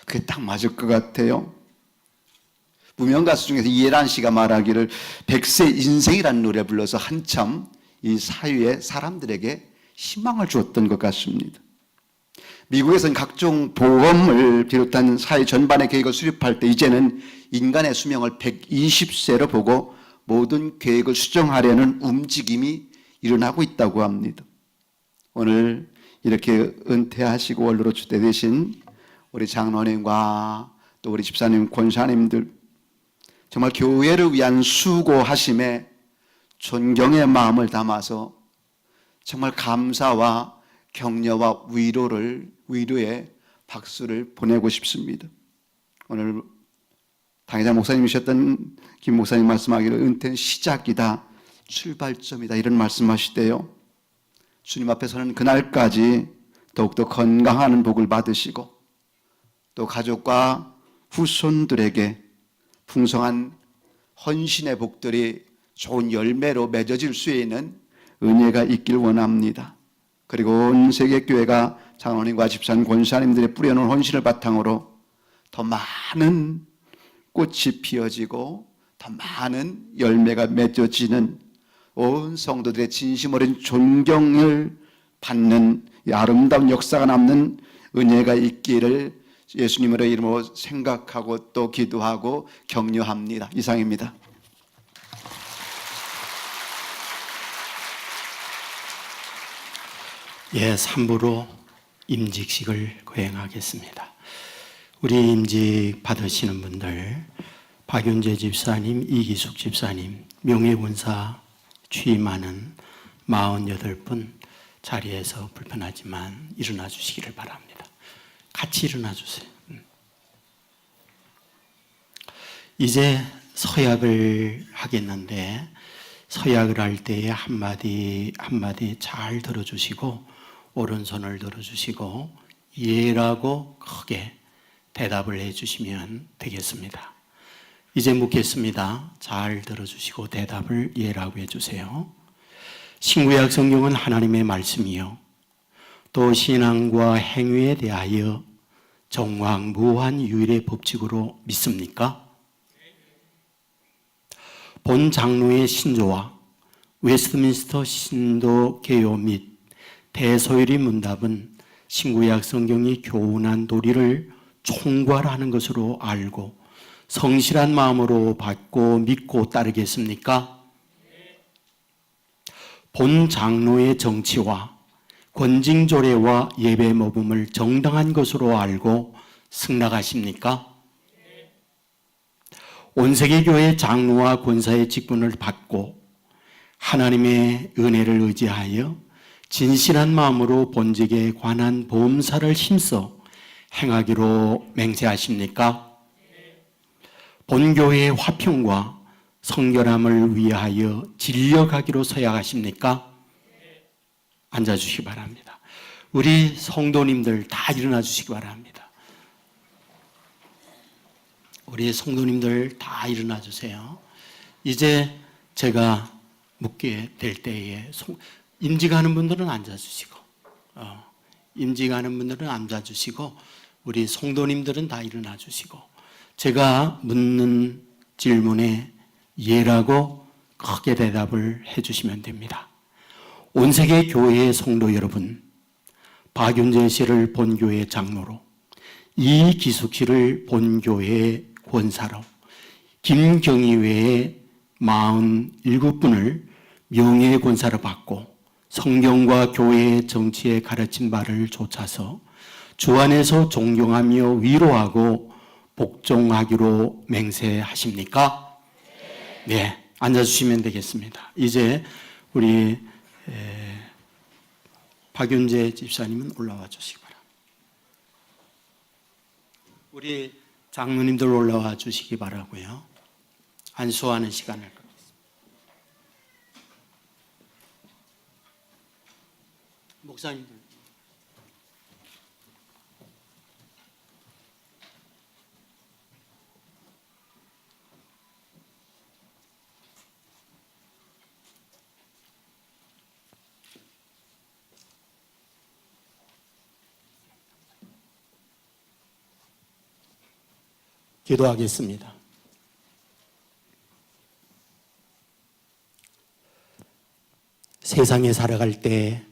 그게 딱 맞을 것 같아요. 무명 가수 중에서 이예란 씨가 말하기를 100세 인생이라는 노래 불러서 한참 이 사회의 사람들에게 희망을 주었던 것 같습니다. 미국에서는 각종 보험을 비롯한 사회 전반의 계획을 수립할 때 이제는 인간의 수명을 120세로 보고 모든 계획을 수정하려는 움직임이 일어나고 있다고 합니다. 오늘 이렇게 은퇴하시고 원로로 추대되신 우리 장로님과 또 우리 집사님, 권사님들, 정말 교회를 위한 수고하심에 존경의 마음을 담아서 정말 감사와 격려와 위로의 박수를 보내고 싶습니다. 오늘 당회장 목사님이셨던 김 목사님 말씀하기를 은퇴는 시작이다, 출발점이다, 이런 말씀하시대요. 주님 앞에 서는 그날까지 더욱더 건강한 복을 받으시고 또 가족과 후손들에게 풍성한 헌신의 복들이 좋은 열매로 맺어질 수 있는 은혜가 있길 원합니다. 그리고 온 세계교회가 장로님과 집사님, 권사님들의 뿌려놓은 헌신을 바탕으로 더 많은 꽃이 피어지고 더 많은 열매가 맺어지는 온 성도들의 진심 어린 존경을 받는 이 아름다운 역사가 남는 은혜가 있기를 예수님의 이름으로 생각하고 또 기도하고 격려합니다. 이상입니다. 예, 3부로 임직식을 거행하겠습니다. 우리 임직 받으시는 분들, 박윤재 집사님, 이기숙 집사님, 명예군사 취임하는 48분 자리에서 불편하지만 일어나 주시기를 바랍니다. 같이 일어나 주세요. 이제 서약을 하겠는데 서약을 할 때에 한마디 한마디 잘 들어주시고 오른손을 들어주시고 예라고 크게 대답을 해주시면 되겠습니다. 이제 묻겠습니다. 잘 들어주시고 대답을 예라고 해주세요. 신구약 성경은 하나님의 말씀이요 또 신앙과 행위에 대하여 정확무한 유일의 법칙으로 믿습니까? 본 장로의 신조와 웨스트민스터 신도 개요 및 대소요리 문답은 신구약 성경이 교훈한 도리를 총괄하는 것으로 알고 성실한 마음으로 받고 믿고 따르겠습니까? 본 장로의 정치와 권징조례와 예배 모범을 정당한 것으로 알고 승낙하십니까? 온세계교회 장로와 권사의 직분을 받고 하나님의 은혜를 의지하여 진실한 마음으로 본직에 관한 보험사를 힘써 행하기로 맹세하십니까? 본교회의 화평과 성결함을 위하여 진력하기로 서약하십니까? 앉아주시기 바랍니다. 우리 성도님들 다 일어나 주시기 바랍니다. 우리 성도님들 다 일어나 주세요. 이제 제가 묻게 될 때에 임직하는 분들은 앉아주시고 임직하는 분들은 앉아주시고 우리 성도님들은 다 일어나 주시고 제가 묻는 질문에 예라고 크게 대답을 해주시면 됩니다. 온 세계 교회의 성도 여러분, 박윤재 씨를 본교회 장로로, 이기숙 씨를 본교회 권사로, 김경희 외에 47분을 명예 권사로 받고 성경과 교회의 정치에 가르친 바를 좇아서 주 안에서 존경하며 위로하고 복종하기로 맹세하십니까? 네, 앉아주시면 되겠습니다. 이제 우리 박윤재 집사님은 올라와 주시기 바랍니다. 우리 장로님들 올라와 주시기 바라고요. 안수하는 시간을 갖겠습니다. 목사님들. 기도하겠습니다. 세상에 살아갈 때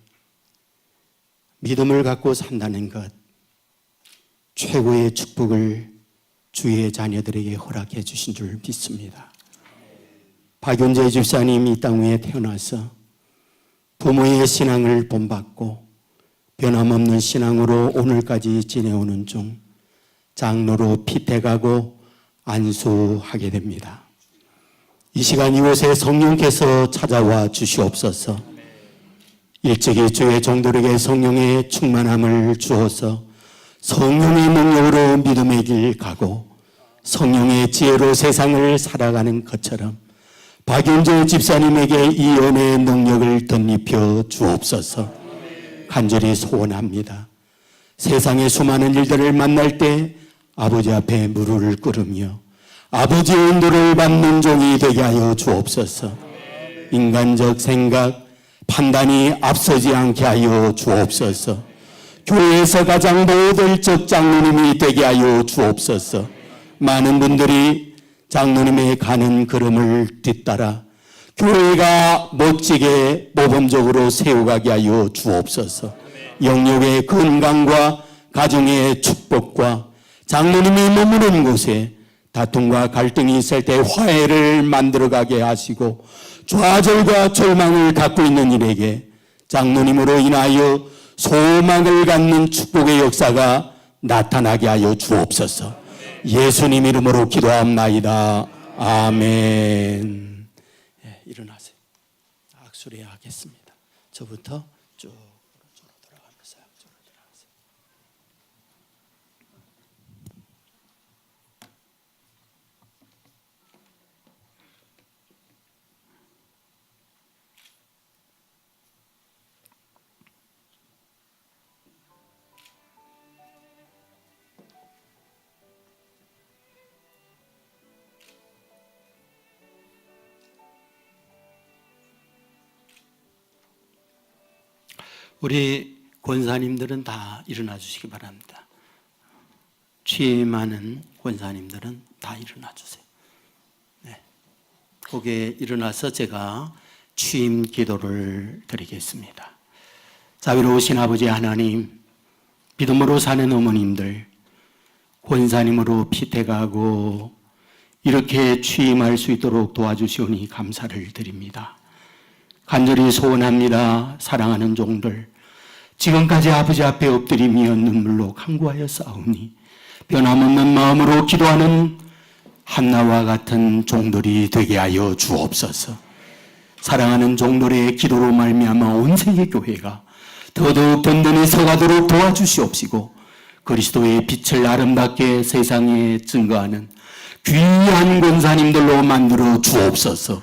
믿음을 갖고 산다는 것, 최고의 축복을 주의 자녀들에게 허락해 주신 줄 믿습니다. 박윤재 집사님이 이 땅 위에 태어나서 부모의 신앙을 본받고 변함없는 신앙으로 오늘까지 지내오는 중 장로로 피태가고 안수하게 됩니다. 이 시간 이곳에 성령께서 찾아와 주시옵소서. 일찍이 주의 종들에게 성령의 충만함을 주어서 성령의 능력으로 믿음의 길 가고 성령의 지혜로 세상을 살아가는 것처럼 박윤재 집사님에게 이 은혜의 능력을 덧입혀 주옵소서. 간절히 소원합니다. 세상의 수많은 일들을 만날 때 아버지 앞에 무릎을 꿇으며 아버지의 인도를 받는 종이 되게 하여 주옵소서. 인간적 생각, 판단이 앞서지 않게 하여 주옵소서. 교회에서 가장 모델적 장로님이 되게 하여 주옵소서. 많은 분들이 장로님의 가는 걸음을 뒤따라 교회가 멋지게 모범적으로 세워가게 하여 주옵소서. 영역의 건강과 가정의 축복과 장로님이 머무는 곳에 다툼과 갈등이 있을 때 화해를 만들어가게 하시고 좌절과 절망을 갖고 있는 이에게 장로님으로 인하여 소망을 갖는 축복의 역사가 나타나게 하여 주옵소서. 예수님 이름으로 기도합나이다. 아멘. 예, 일어나세요. 악수를 해야 하겠습니다. 저부터 쭉 오른쪽으로 돌아가면서 양쪽으로 일어나세요. 우리 권사님들은 다 일어나 주시기 바랍니다. 취임하는 권사님들은 다 일어나 주세요. 네. 거기에 일어나서 제가 취임 기도를 드리겠습니다. 자비로우신 아버지 하나님, 믿음으로 사는 어머님들, 권사님으로 피태가고 이렇게 취임할 수 있도록 도와주시오니 감사를 드립니다. 간절히 소원합니다. 사랑하는 종들, 지금까지 아버지 앞에 엎드리며 눈물로 간구하여 싸우니 변함없는 마음으로 기도하는 한나와 같은 종들이 되게 하여 주옵소서. 사랑하는 종들의 기도로 말미암아 온 세계 교회가 더더욱 든든히 서가도록 도와주시옵시고 그리스도의 빛을 아름답게 세상에 증거하는 귀한 권사님들로 만들어 주옵소서.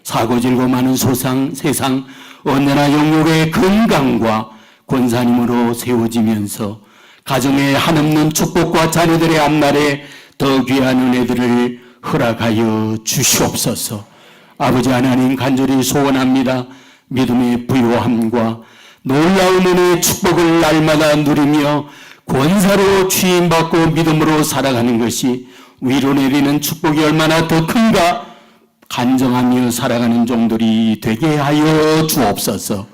사고질고 많은 세상 언제나 영역의 건강과 권사님으로 세워지면서 가정의 한없는 축복과 자녀들의 앞날에 더 귀한 은혜들을 허락하여 주시옵소서. 아버지 하나님 간절히 소원합니다. 믿음의 부요함과 놀라운 은혜의 축복을 날마다 누리며 권사로 취임받고 믿음으로 살아가는 것이 위로 내리는 축복이 얼마나 더 큰가 간정하며 살아가는 종들이 되게 하여 주옵소서.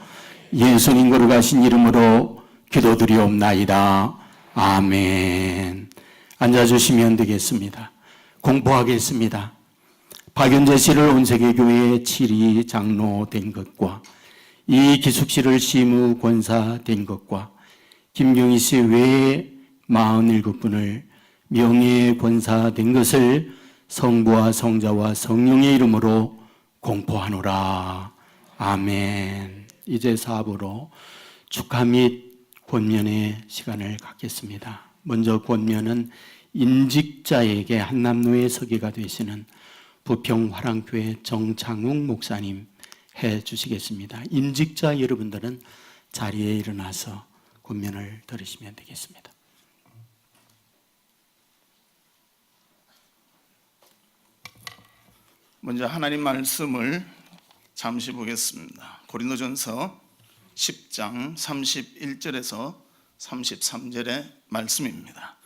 예수님 거룩하신 이름으로 기도드리옵나이다. 아멘. 앉아주시면 되겠습니다. 공포하겠습니다. 박윤재 씨를 온세계교회의 7위 장로 된 것과 이기숙 씨를 시무 권사 된 것과 김경희 씨 외에 47분을 명예 권사 된 것을 성부와 성자와 성령의 이름으로 공포하노라. 아멘. 이제 사부로 축하 및 권면의 시간을 갖겠습니다. 먼저 권면은 임직자에게 한남로의 서기가 되시는 부평화랑교회 정창욱 목사님 해 주시겠습니다. 임직자 여러분들은 자리에 일어나서 권면을 들으시면 되겠습니다. 먼저 하나님 말씀을 잠시 보겠습니다. 고린도전서 10장 31절에서 33절의 말씀입니다.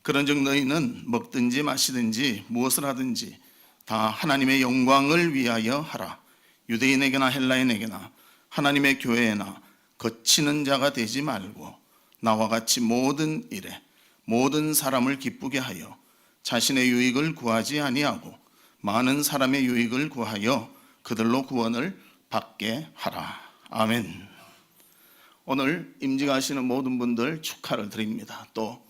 그런즉 너희는 먹든지 마시든지 무엇을 하든지 다 하나님의 영광을 위하여 하라. 유대인에게나 헬라인에게나 하나님의 교회에나 거치는 자가 되지 말고 나와 같이 모든 일에 모든 사람을 기쁘게 하여 자신의 유익을 구하지 아니하고 많은 사람의 유익을 구하여 그들로 구원을 받게 하라. 아멘. 오늘 임직하시는 모든 분들 축하를 드립니다. 또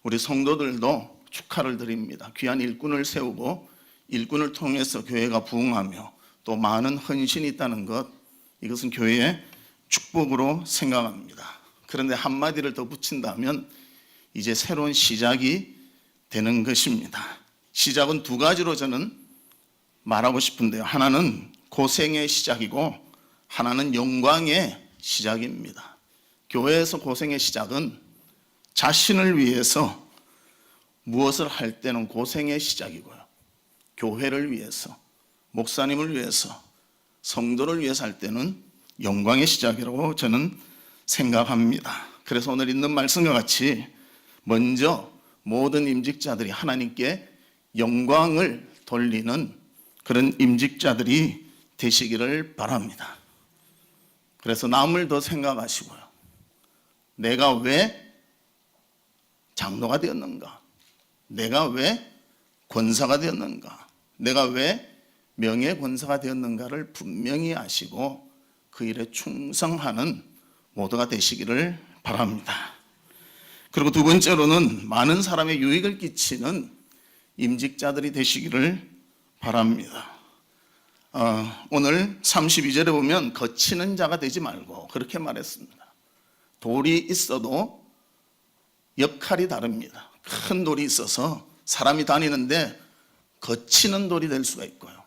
우리 성도들도 축하를 드립니다. 귀한 일꾼을 세우고 일꾼을 통해서 교회가 부흥하며 또 많은 헌신이 있다는 것, 이것은 교회의 축복으로 생각합니다. 그런데 한마디를 더 붙인다면 이제 새로운 시작이 되는 것입니다. 시작은 두 가지로 저는 말하고 싶은데요. 하나는 고생의 시작이고 하나는 영광의 시작입니다. 교회에서 고생의 시작은 자신을 위해서 무엇을 할 때는 고생의 시작이고요. 교회를 위해서, 목사님을 위해서, 성도를 위해서 할 때는 영광의 시작이라고 저는 생각합니다. 그래서 오늘 있는 말씀과 같이 먼저 모든 임직자들이 하나님께 영광을 돌리는 그런 임직자들이 되시기를 바랍니다. 그래서 남을 더 생각하시고요. 내가 왜 장로가 되었는가? 내가 왜 권사가 되었는가? 내가 왜 명예권사가 되었는가를 분명히 아시고 그 일에 충성하는 모두가 되시기를 바랍니다. 그리고 두 번째로는 많은 사람의 유익을 끼치는 임직자들이 되시기를 바랍니다. 오늘 32절에 보면 거치는 자가 되지 말고 그렇게 말했습니다. 돌이 있어도 역할이 다릅니다. 큰 돌이 있어서 사람이 다니는데 거치는 돌이 될 수가 있고요.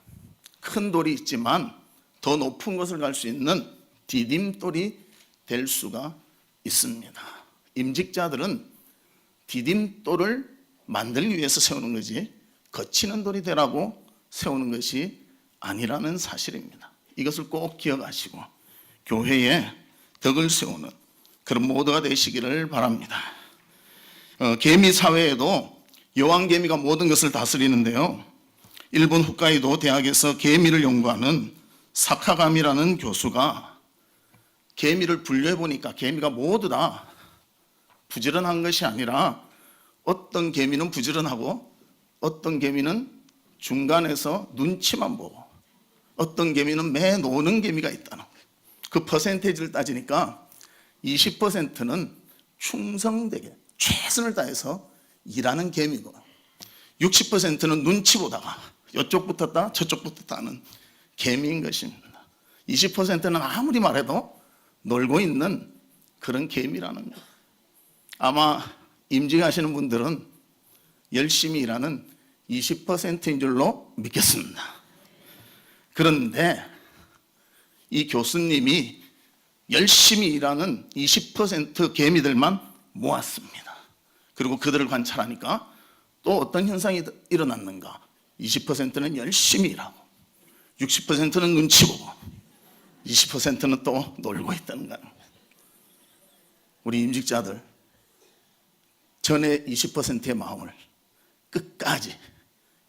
큰 돌이 있지만 더 높은 곳을 갈 수 있는 디딤돌이 될 수가 있습니다. 임직자들은 디딤돌을 만들기 위해서 세우는 거지 거치는 돌이 되라고 세우는 것이 아니라는 사실입니다. 이것을 꼭 기억하시고 교회에 덕을 세우는 그런 모두가 되시기를 바랍니다. 개미 사회에도 여왕개미가 모든 것을 다스리는데요. 일본 홋카이도 대학에서 개미를 연구하는 사카가미라는 교수가 개미를 분류해 보니까 개미가 모두 다 부지런한 것이 아니라 어떤 개미는 부지런하고 어떤 개미는 중간에서 눈치만 보고 어떤 개미는 매 노는 개미가 있다는 거예요. 그 퍼센테이지를 따지니까 20%는 충성되게 최선을 다해서 일하는 개미고 60%는 눈치 보다가 이쪽 붙었다 저쪽 붙었다 하는 개미인 것입니다. 20%는 아무리 말해도 놀고 있는 그런 개미라는 거예요. 아마 임직하시는 분들은 열심히 일하는 20%인 줄로 믿겠습니다. 그런데 이 교수님이 열심히 일하는 20% 개미들만 모았습니다. 그리고 그들을 관찰하니까 또 어떤 현상이 일어났는가? 20%는 열심히 일하고 60%는 눈치 보고 20%는 또 놀고 있다는 거예요. 우리 임직자들 전에 20%의 마음을 끝까지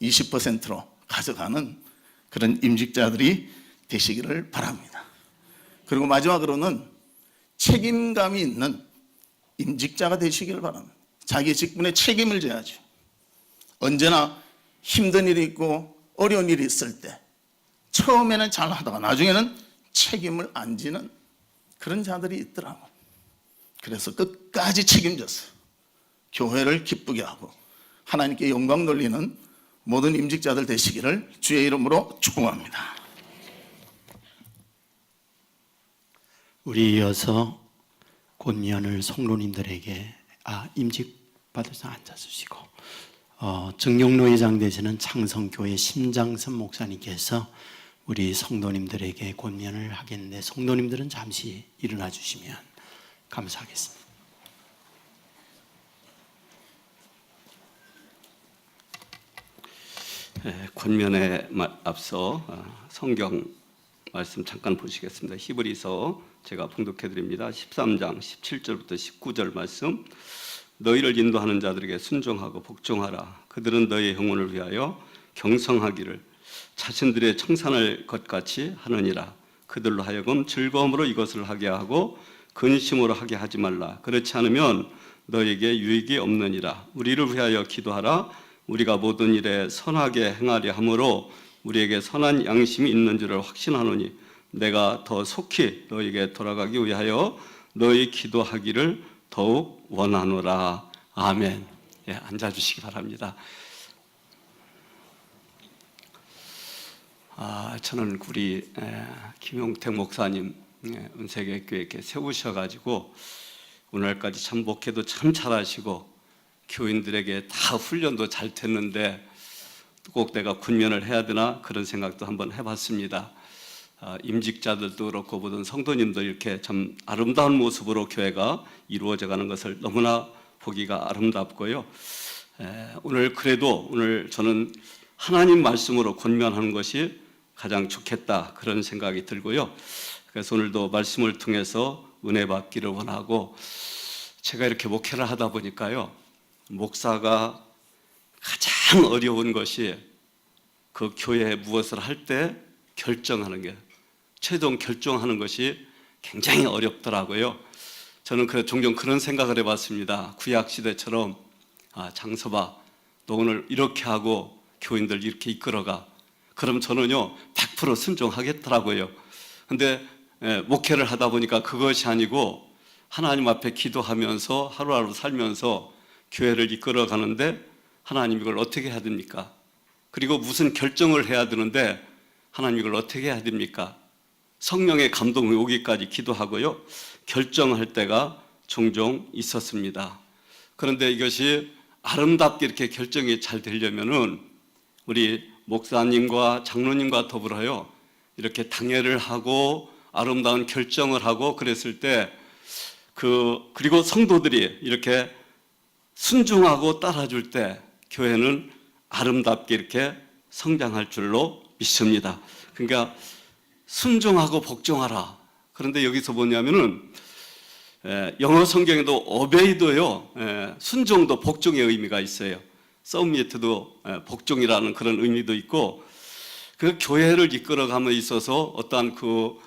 20%로 가져가는 그런 임직자들이 되시기를 바랍니다. 그리고 마지막으로는 책임감이 있는 임직자가 되시기를 바랍니다. 자기 직분에 책임을 져야죠. 언제나 힘든 일이 있고 어려운 일이 있을 때 처음에는 잘 하다가 나중에는 책임을 안 지는 그런 자들이 있더라고요. 그래서 끝까지 책임져서 교회를 기쁘게 하고 하나님께 영광 돌리는 모든 임직자들 되시기를 주의 이름으로 축복합니다. 우리 이어서 권면을 성도님들에게 임직 받으셔서 앉아주시고 정경로 회장 되시는 창성교회 심장선 목사님께서 우리 성도님들에게 권면을 하겠는데 성도님들은 잠시 일어나 주시면 감사하겠습니다. 권면에 앞서 성경 말씀 잠깐 보시겠습니다. 히브리서 제가 봉독해 드립니다. 13장 17절부터 19절 말씀. 너희를 인도하는 자들에게 순종하고 복종하라. 그들은 너희의 영혼을 위하여 경성하기를 자신들의 청산할 것 같이 하느니라. 그들로 하여금 즐거움으로 이것을 하게 하고 근심으로 하게 하지 말라. 그렇지 않으면 너희에게 유익이 없느니라. 우리를 위하여 기도하라. 우리가 모든 일에 선하게 행하려 함으로 우리에게 선한 양심이 있는 줄을 확신하노니 내가 더 속히 너희에게 돌아가기 위하여 너희 기도하기를 더욱 원하노라. 아멘. 예, 앉아주시기 바랍니다. 저는 우리 김용택 목사님 은세계교회 이렇게 세우셔가지고 오늘까지 참 목회도 참 잘하시고 교인들에게 다 훈련도 잘 됐는데 꼭 내가 권면을 해야 되나 그런 생각도 한번 해봤습니다. 임직자들도 그렇고 모든 성도님들 이렇게 참 아름다운 모습으로 교회가 이루어져 가는 것을 너무나 보기가 아름답고요. 오늘 그래도 오늘 저는 하나님 말씀으로 권면하는 것이 가장 좋겠다 그런 생각이 들고요. 그래서 오늘도 말씀을 통해서 은혜 받기를 원하고 제가 이렇게 목회를 하다 보니까요. 목사가 가장 어려운 것이 그 교회에 무엇을 할 때 결정하는 게 최종 결정하는 것이 굉장히 어렵더라고요. 저는 종종 그런 생각을 해봤습니다. 구약 시대처럼 장서봐 너 오늘 이렇게 하고 교인들 이렇게 이끌어가. 그럼 저는요 100% 순종하겠더라고요. 근데 목회를 하다 보니까 그것이 아니고 하나님 앞에 기도하면서 하루하루 살면서 교회를 이끌어 가는데 하나님 이걸 어떻게 해야 됩니까? 그리고 무슨 결정을 해야 되는데 하나님 이걸 어떻게 해야 됩니까? 성령의 감동이 오기까지 기도하고요. 결정할 때가 종종 있었습니다. 그런데 이것이 아름답게 이렇게 결정이 잘 되려면은 우리 목사님과 장로님과 더불어요. 이렇게 당회를 하고 아름다운 결정을 하고 그랬을 때 그리고 성도들이 이렇게 순종하고 따라줄 때 교회는 아름답게 이렇게 성장할 줄로 믿습니다. 그러니까 순종하고 복종하라. 그런데 여기서 뭐냐면은 영어 성경에도 obey도요 순종도 복종의 의미가 있어요. submit도 복종이라는 그런 의미도 있고 그 교회를 이끌어감에 있어서 어떠한 그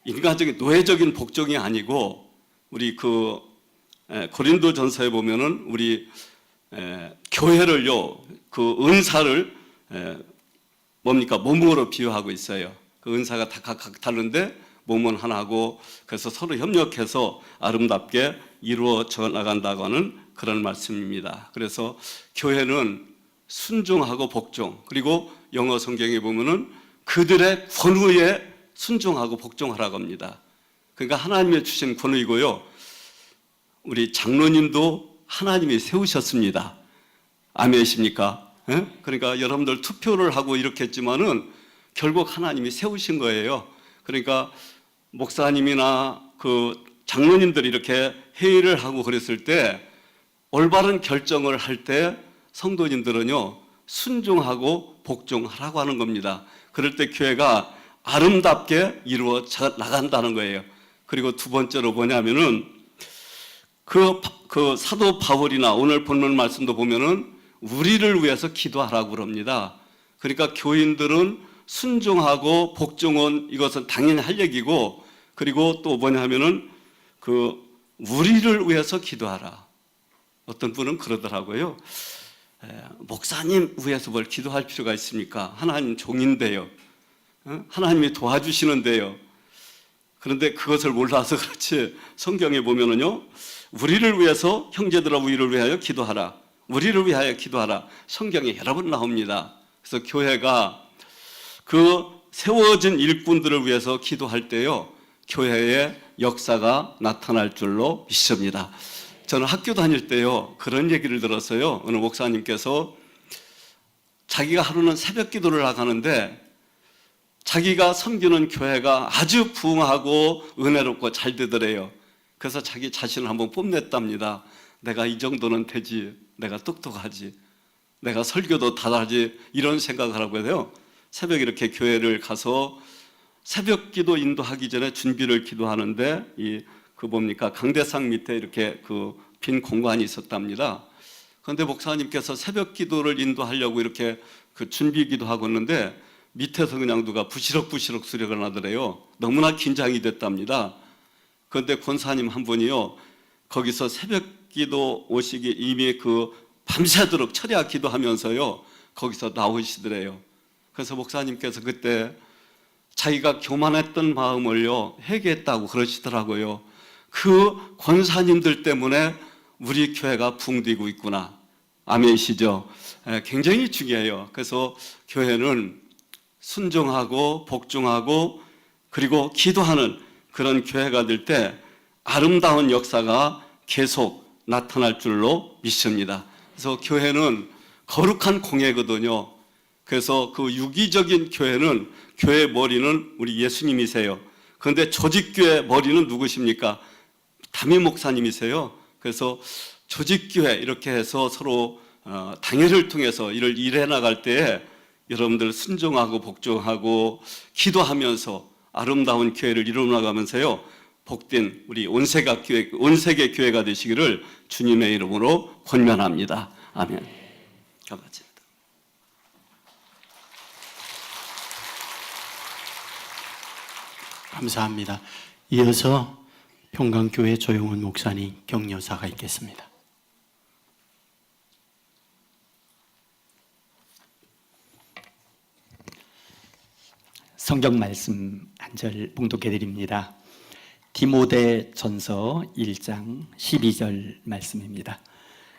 인간적인 노예적인 복종이 아니고 우리 고린도전서에 보면은 우리 교회를요 그 은사를 뭡니까 몸으로 비유하고 있어요. 그 은사가 다 각각 다른데 몸은 하나고 그래서 서로 협력해서 아름답게 이루어져 나간다고 하는 그런 말씀입니다. 그래서 교회는 순종하고 복종 그리고 영어 성경에 보면은 그들의 권위에 순종하고 복종하라고 합니다. 그러니까 하나님의 주신 권위고요. 우리 장로님도 하나님이 세우셨습니다. 아멘이십니까? 그러니까 여러분들 투표를 하고 이렇게 했지만은 결국 하나님이 세우신 거예요. 그러니까 목사님이나 그 장로님들이 이렇게 회의를 하고 그랬을 때 올바른 결정을 할 때 성도님들은요 순종하고 복종하라고 하는 겁니다. 그럴 때 교회가 아름답게 이루어져 나간다는 거예요. 그리고 두 번째로 뭐냐면은 그 사도 바울이나 오늘 본문 말씀도 보면은 우리를 위해서 기도하라고 그럽니다. 그러니까 교인들은 순종하고 복종은 이것은 당연히 할 얘기고 그리고 또 뭐냐면은 우리를 위해서 기도하라. 어떤 분은 그러더라고요. 목사님 위해서 뭘 기도할 필요가 있습니까? 하나님 종인데요. 하나님이 도와주시는데요. 그런데 그것을 몰라서 그렇지 성경에 보면은요. 우리를 위해서 형제들아 우리를 위하여 기도하라. 우리를 위하여 기도하라. 성경에 여러 번 나옵니다. 그래서 교회가 그 세워진 일꾼들을 위해서 기도할 때요. 교회의 역사가 나타날 줄로 믿습니다. 저는 학교 다닐 때요, 그런 얘기를 들었어요. 어느 목사님께서 자기가 하루는 새벽 기도를 나가는데 자기가 섬기는 교회가 아주 부흥하고 은혜롭고 잘 되더래요. 그래서 자기 자신을 한번 뽐냈답니다. 내가 이 정도는 되지, 내가 똑똑하지, 내가 설교도 잘하지, 이런 생각을 하고 해요. 새벽에 이렇게 교회를 가서 새벽 기도 인도하기 전에 준비를 기도하는데 그 뭡니까, 강대상 밑에 이렇게 그 빈 공간이 있었답니다. 그런데 목사님께서 새벽 기도를 인도하려고 이렇게 그 준비 기도하고 있는데 밑에서 그냥 누가 부시럭부시럭 소리가 나더래요. 너무나 긴장이 됐답니다. 그런데 권사님 한 분이요, 거기서 새벽 기도 오시기 이미 그 밤새도록 철야 기도하면서요, 거기서 나오시더래요. 그래서 목사님께서 그때 자기가 교만했던 마음을요, 회개했다고 그러시더라고요. 그 권사님들 때문에 우리 교회가 붕괴되고 있구나. 아멘이시죠? 굉장히 중요해요. 그래서 교회는 순종하고 복종하고 그리고 기도하는 그런 교회가 될 때 아름다운 역사가 계속 나타날 줄로 믿습니다. 그래서 교회는 거룩한 공예거든요. 그래서 그 유기적인 교회는, 교회의 머리는 우리 예수님이세요. 그런데 조직교회 머리는 누구십니까? 담임 목사님이세요. 그래서 조직교회 이렇게 해서 서로 당회를 통해서 이를 일해 나갈 때에 여러분들 순종하고 복종하고 기도하면서 아름다운 교회를 이루어 나가면서요, 복된 우리 온세계 교회가 되시기를 주님의 이름으로 권면합니다. 아멘. 감사합니다. 감사합니다. 이어서 평강교회 조용훈 목사님 격려사가 있겠습니다. 성경 말씀 한 절 봉독해 드립니다. 디모데 전서 1장 12절 말씀입니다.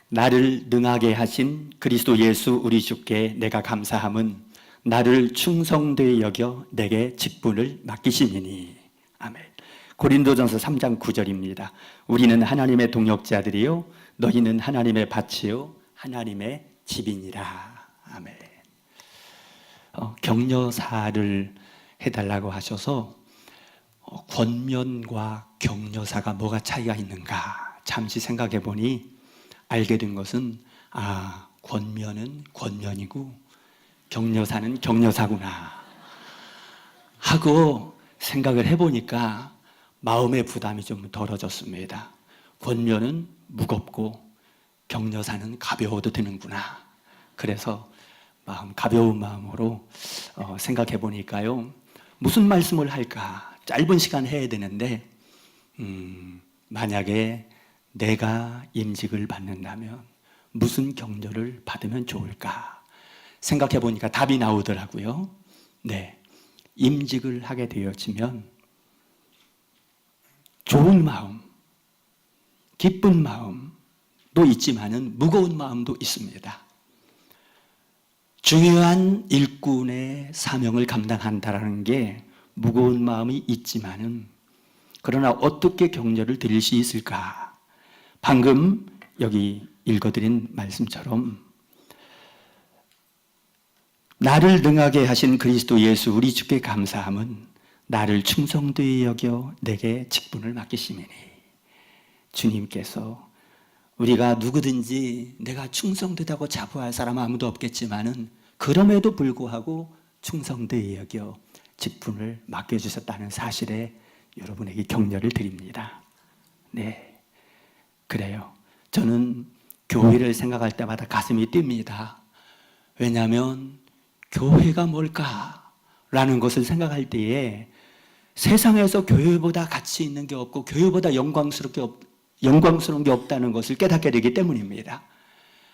나를 능하게 하신 그리스도 예수 우리 주께 내가 감사함은 나를 충성되이 여겨 내게 직분을 맡기심이니. 아멘. 고린도전서 3장 9절입니다. 우리는 하나님의 동역자들이요 너희는 하나님의 밭이요 하나님의 집이니라. 아멘. 격려사를 해달라고 하셔서 권면과 격려사가 뭐가 차이가 있는가 잠시 생각해 보니 알게 된 것은, 권면은 권면이고 격려사는 격려사구나 하고 생각을 해보니까 마음의 부담이 좀 덜어졌습니다. 권면은 무겁고 격려사는 가벼워도 되는구나. 그래서 가벼운 마음으로 생각해 보니까요, 무슨 말씀을 할까? 짧은 시간 해야 되는데 만약에 내가 임직을 받는다면 무슨 격려를 받으면 좋을까? 생각해 보니까 답이 나오더라고요. 네, 임직을 하게 되어지면 좋은 마음, 기쁜 마음도 있지만은 무거운 마음도 있습니다. 중요한 일꾼의 사명을 감당한다라는 게 무거운 마음이 있지만은, 그러나 어떻게 격려를 드릴 수 있을까? 방금 여기 읽어드린 말씀처럼 나를 능하게 하신 그리스도 예수 우리 주께 감사함은 나를 충성되이 여겨 내게 직분을 맡기심이니. 주님께서 우리가 누구든지 내가 충성되다고 자부할 사람 아무도 없겠지만은 그럼에도 불구하고 충성되이 여겨 직분을 맡겨주셨다는 사실에 여러분에게 격려를 드립니다. 네, 그래요. 저는 교회를 생각할 때마다 가슴이 뜁니다. 왜냐하면 교회가 뭘까라는 것을 생각할 때에 세상에서 교회보다 가치 있는 게 없고 교회보다 영광스러운 게 없다는 것을 깨닫게 되기 때문입니다.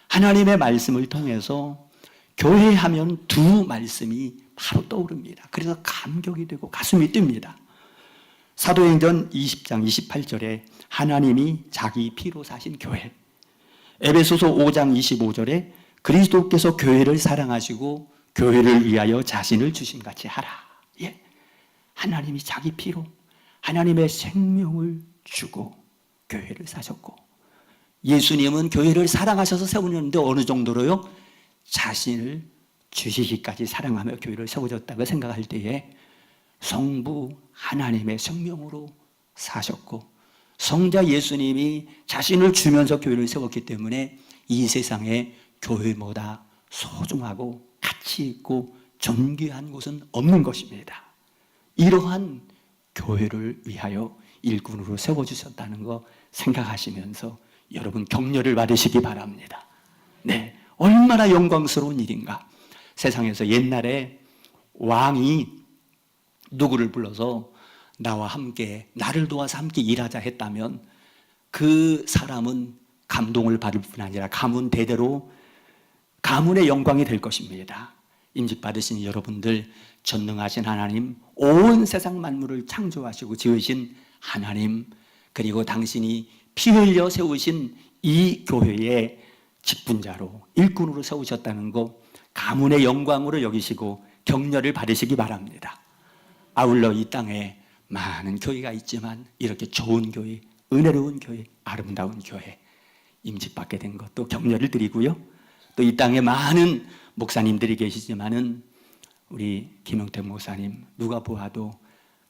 하나님의 말씀을 통해서 교회하면 두 말씀이 바로 떠오릅니다. 그래서 감격이 되고 가슴이 뜁니다. 사도행전 20장 28절에 하나님이 자기 피로 사신 교회, 에베소서 5장 25절에 그리스도께서 교회를 사랑하시고 교회를 위하여 자신을 주신 같이 하라. 예, 하나님이 자기 피로, 하나님의 생명을 주고 교회를 사셨고, 예수님은 교회를 사랑하셔서 세우는데 어느 정도로요? 자신을 주시기까지 사랑하며 교회를 세워졌다고 생각할 때에 성부 하나님의 생명으로 사셨고, 성자 예수님이 자신을 주면서 교회를 세웠기 때문에 이 세상에 교회보다 소중하고 가치 있고 존귀한 곳은 없는 것입니다. 이러한 교회를 위하여 일꾼으로 세워주셨다는 거 생각하시면서 여러분 격려를 받으시기 바랍니다. 네, 얼마나 영광스러운 일인가. 세상에서 옛날에 왕이 누구를 불러서 나와 함께, 나를 도와서 함께 일하자 했다면 그 사람은 감동을 받을 뿐 아니라 가문 대대로 가문의 영광이 될 것입니다. 임직 받으신 여러분들, 전능하신 하나님, 온 세상 만물을 창조하시고 지으신 하나님, 그리고 당신이 피 흘려 세우신 이 교회의 직분자로 일꾼으로 세우셨다는 것, 가문의 영광으로 여기시고 격려를 받으시기 바랍니다. 아울러 이 땅에 많은 교회가 있지만 이렇게 좋은 교회, 은혜로운 교회, 아름다운 교회 임직받게 된 것도 격려를 드리고요. 또 이 땅에 많은 목사님들이 계시지만은 우리 김용택 목사님 누가 보아도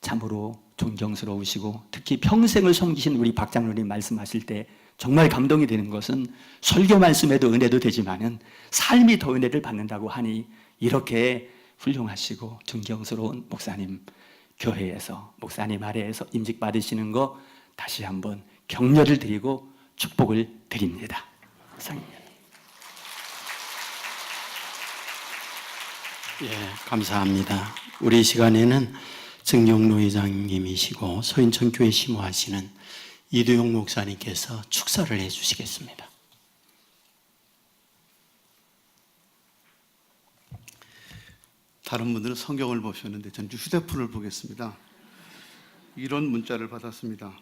참으로 존경스러우시고, 특히 평생을 섬기신 우리 박 장로님 말씀하실 때 정말 감동이 되는 것은 설교 말씀에도 은혜도 되지만은 삶이 더 은혜를 받는다고 하니, 이렇게 훌륭하시고 존경스러운 목사님 교회에서, 목사님 아래에서 임직 받으시는 거 다시 한번 격려를 드리고 축복을 드립니다. 감사합니다. 예, 감사합니다. 우리 시간에는 정경로 회장님이시고 서인천 교회 심호하시는 이두용 목사님께서 축사를 해주시겠습니다. 다른 분들은 성경을 보셨는데 전 휴대폰을 보겠습니다. 이런 문자를 받았습니다.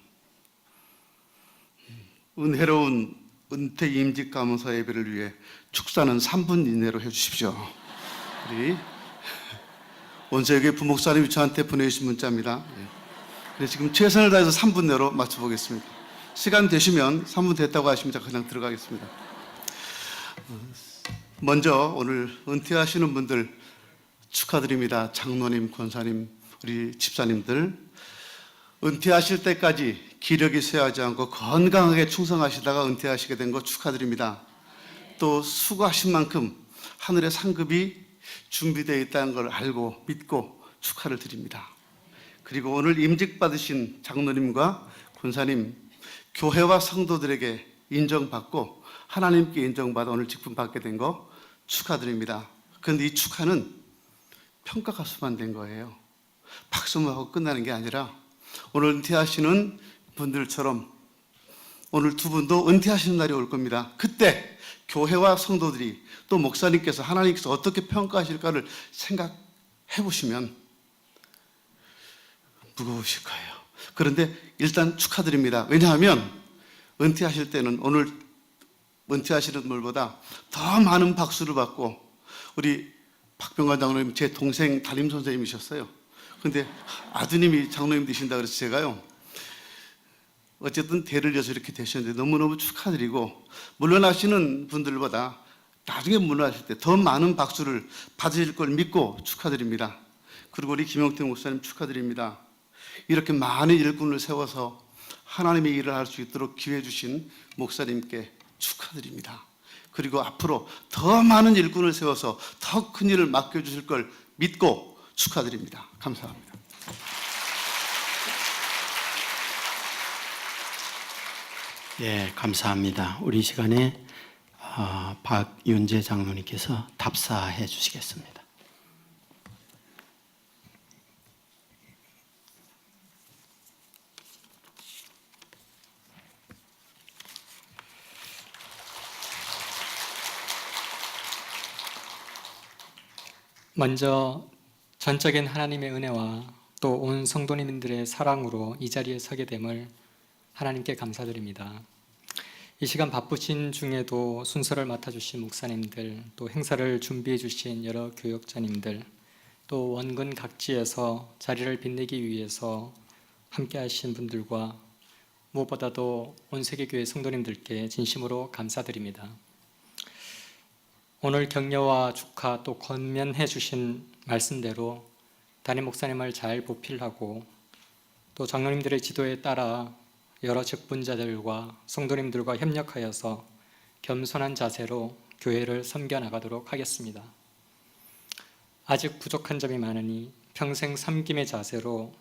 은혜로운 은퇴 임직 감사 예배를 위해 축사는 3분 이내로 해주십시오. 우리 원세교회 부목사님이 저한테 보내주신 문자입니다. 그래서 지금 최선을 다해서 3분 내로 맞춰보겠습니다. 시간 되시면 3분 됐다고 하시면 제가 그냥 들어가겠습니다. 먼저 오늘 은퇴하시는 분들 축하드립니다. 장로님, 권사님, 우리 집사님들 은퇴하실 때까지 기력이 쇠하지 않고 건강하게 충성하시다가 은퇴하시게 된 거 축하드립니다. 또 수고하신 만큼 하늘의 상급이 준비되어 있다는 걸 알고 믿고 축하를 드립니다. 그리고 오늘 임직 받으신 장로님과 권사님, 교회와 성도들에게 인정받고 하나님께 인정받아 오늘 직분 받게 된 거 축하드립니다. 그런데 이 축하는 평가 가수만 된 거예요. 박수만 하고 끝나는 게 아니라 오늘 은퇴하시는 분들처럼 오늘 두 분도 은퇴하시는 날이 올 겁니다. 그때 교회와 성도들이 또 목사님께서 하나님께서 어떻게 평가하실까를 생각해 보시면 무거우실 거예요. 그런데 일단 축하드립니다. 왜냐하면 은퇴하실 때는 오늘 은퇴하시는 분들보다 더 많은 박수를 받고, 우리 박병관 장로님 제 동생 담임 선생님이셨어요. 근데 아드님이 장로님 되신다 그래서 제가요, 어쨌든 대를 이어서 이렇게 되셨는데 너무너무 축하드리고, 물러나시는 분들보다 나중에 물러나실 때 더 많은 박수를 받으실 걸 믿고 축하드립니다. 그리고 우리 김용택 목사님 축하드립니다. 이렇게 많은 일꾼을 세워서 하나님의 일을 할 수 있도록 기회 주신 목사님께 축하드립니다. 그리고 앞으로 더 많은 일꾼을 세워서 더 큰 일을 맡겨주실 걸 믿고 축하드립니다. 감사합니다. 예, 감사합니다. 우리 시간에 박윤재 장로님께서 답사해 주시겠습니다. 먼저 전적인 하나님의 은혜와 또 온 성도님들의 사랑으로 이 자리에 서게 됨을 하나님께 감사드립니다. 이 시간 바쁘신 중에도 순서를 맡아주신 목사님들, 또 행사를 준비해 주신 여러 교역자님들, 또 원근 각지에서 자리를 빛내기 위해서 함께 하신 분들과 무엇보다도 온 세계교회 성도님들께 진심으로 감사드립니다. 오늘 격려와 축하 또 권면해 주신 말씀대로 담임 목사님을 잘 보필하고 또 장로님들의 지도에 따라 여러 직분자들과 성도님들과 협력하여서 겸손한 자세로 교회를 섬겨나가도록 하겠습니다. 아직 부족한 점이 많으니 평생 섬김의 자세로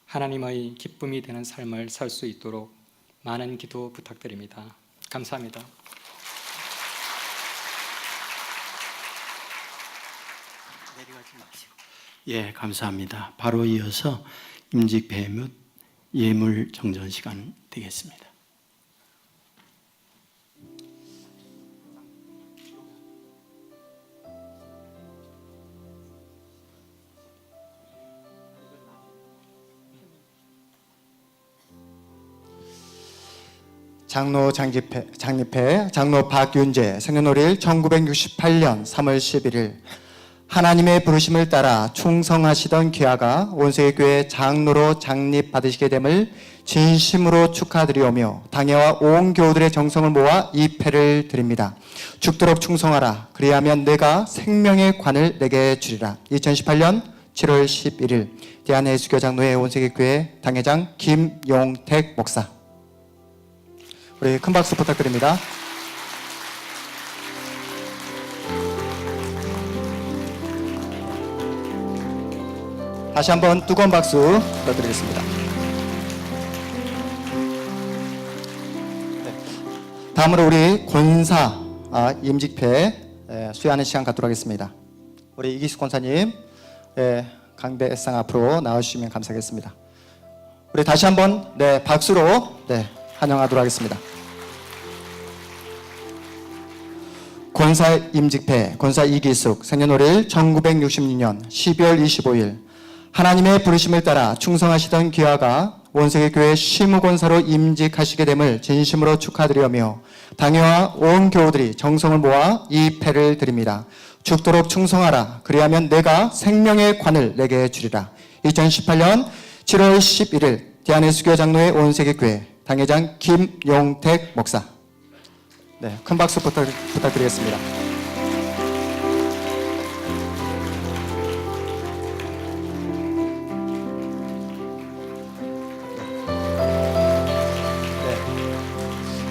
하나님의 기쁨이 되는 삶을 살 수 있도록 많은 기도 부탁드립니다. 감사합니다. 예, 감사합니다. 바로 이어서 임직배 및 예물 정전 시간 되겠습니다. 장로 장립회 장로 박윤재 생년월일 1968년 3월 11일 하나님의 부르심을 따라 충성하시던 귀하가 온세교회 장로로 장립받으시게 됨을 진심으로 축하드리오며 당회와 온 교우들의 정성을 모아 이 패를 드립니다. 죽도록 충성하라. 그리하면 내가 생명의 관을 내게 주리라. 2018년 7월 11일 대한예수교 장로회 온세교회 당회장 김용택 목사. 우리 큰 박수 부탁드립니다. 다시 한번 뜨거운 박수 부탁드리겠습니다. 네. 다음으로 우리 권사 임직패 수여하는 시간 갖도록 하겠습니다. 우리 이기숙 권사님 강배상 앞으로 나와주시면 감사하겠습니다. 우리 다시 한번 박수로 환영하도록 하겠습니다. 권사 임직패 권사 이기숙 생년월일 1966년 12월 25일 하나님의 부르심을 따라 충성하시던 귀하가 원세계교회 시무권사로 임직하시게 됨을 진심으로 축하드리며 당회와 온 교우들이 정성을 모아 이 패를 드립니다. 죽도록 충성하라. 그리하면 내가 생명의 관을 내게 주리라. 2018년 7월 11일 대한예수교 장로회 온세계교회 당회장 김용택 목사. 큰 박수 부탁드리겠습니다.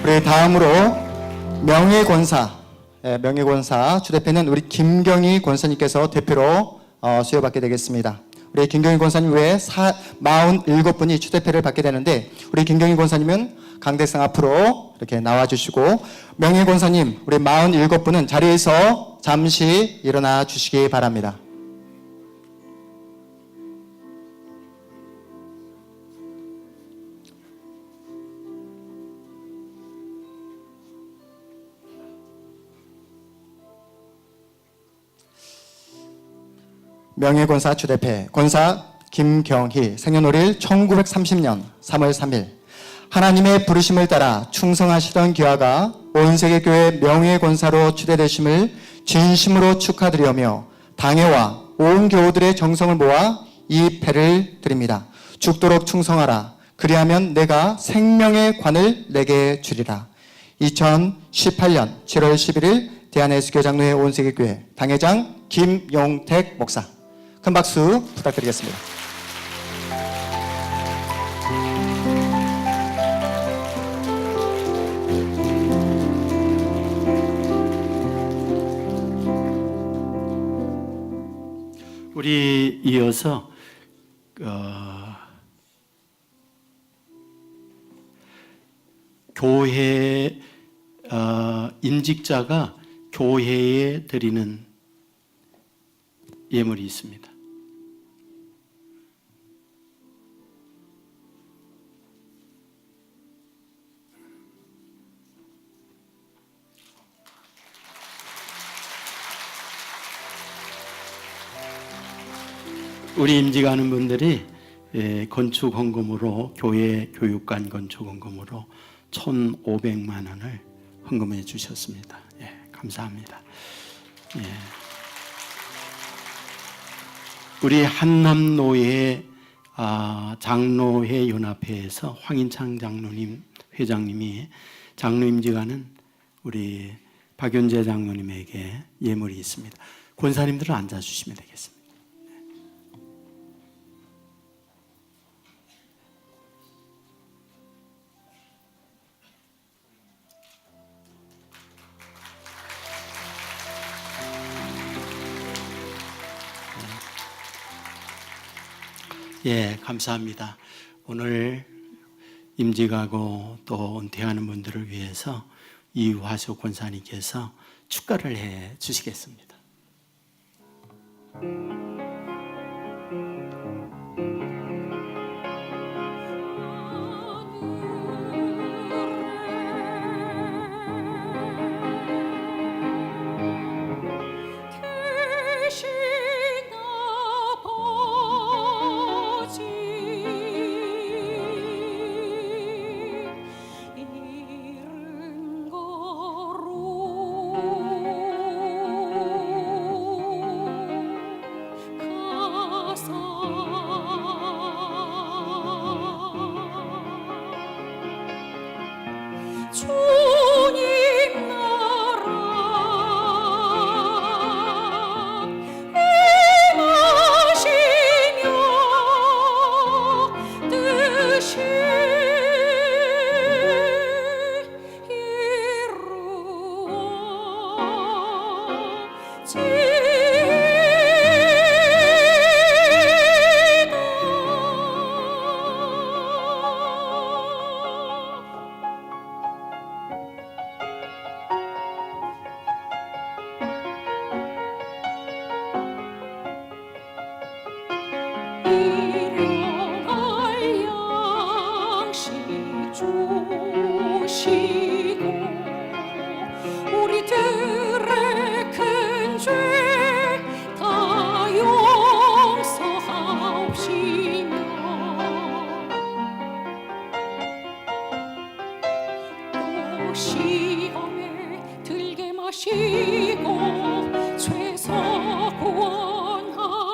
우리 다음으로 명예권사 주대표는 우리 김경희 권사님께서 대표로 수여받게 되겠습니다. 우리 김경희 권사님 외에 47분이 추대표를 받게 되는데 우리 김경희 권사님은 강대상 앞으로 이렇게 나와주시고 명예권사님 우리 47분은 자리에서 잠시 일어나 주시기 바랍니다. 명예권사 주대표 권사 김경희 생년월일 1930년 3월 3일 하나님의 부르심을 따라 충성하시던 귀하가 온세계교회 명예권사로 추대되심을 진심으로 축하드리며 당회와 온 교우들의 정성을 모아 이 패를 드립니다. 죽도록 충성하라. 그리하면 내가 생명의 관을 내게 주리라. 2018년 7월 11일 대한예수교 장로회 온세계교회 당회장 김용택 목사. 큰 박수 부탁드리겠습니다. 우리 이어서 교회 임직자가 교회에 드리는 예물이 있습니다. 우리 임직하는 분들이 건축 헌금으로 교회 교육관 건축 헌금으로 1,500만 원을 헌금해 주셨습니다. 감사합니다. 우리 한남노예 장로회 연합회에서 황인창 장로님 회장님이 장로임직하는 우리 박윤재 장로님에게 예물이 있습니다. 권사님들은 앉아주시면 되겠습니다. 예, 감사합니다. 오늘 임직하고 또 은퇴하는 분들을 위해서 이화수 권사님께서 축가를 해 주시겠습니다. 시험에 들게 마시고 죄서 구원하소서.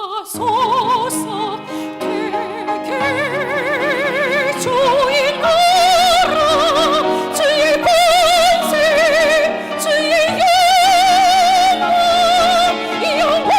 대개 주의 나라 주의 권세 주의 영원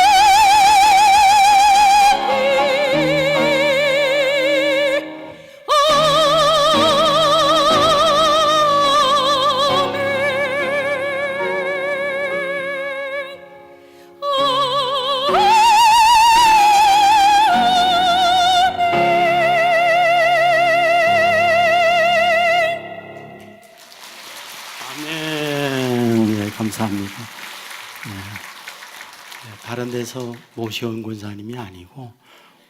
감사합니다. 다른 데서 모셔온 권사님이 아니고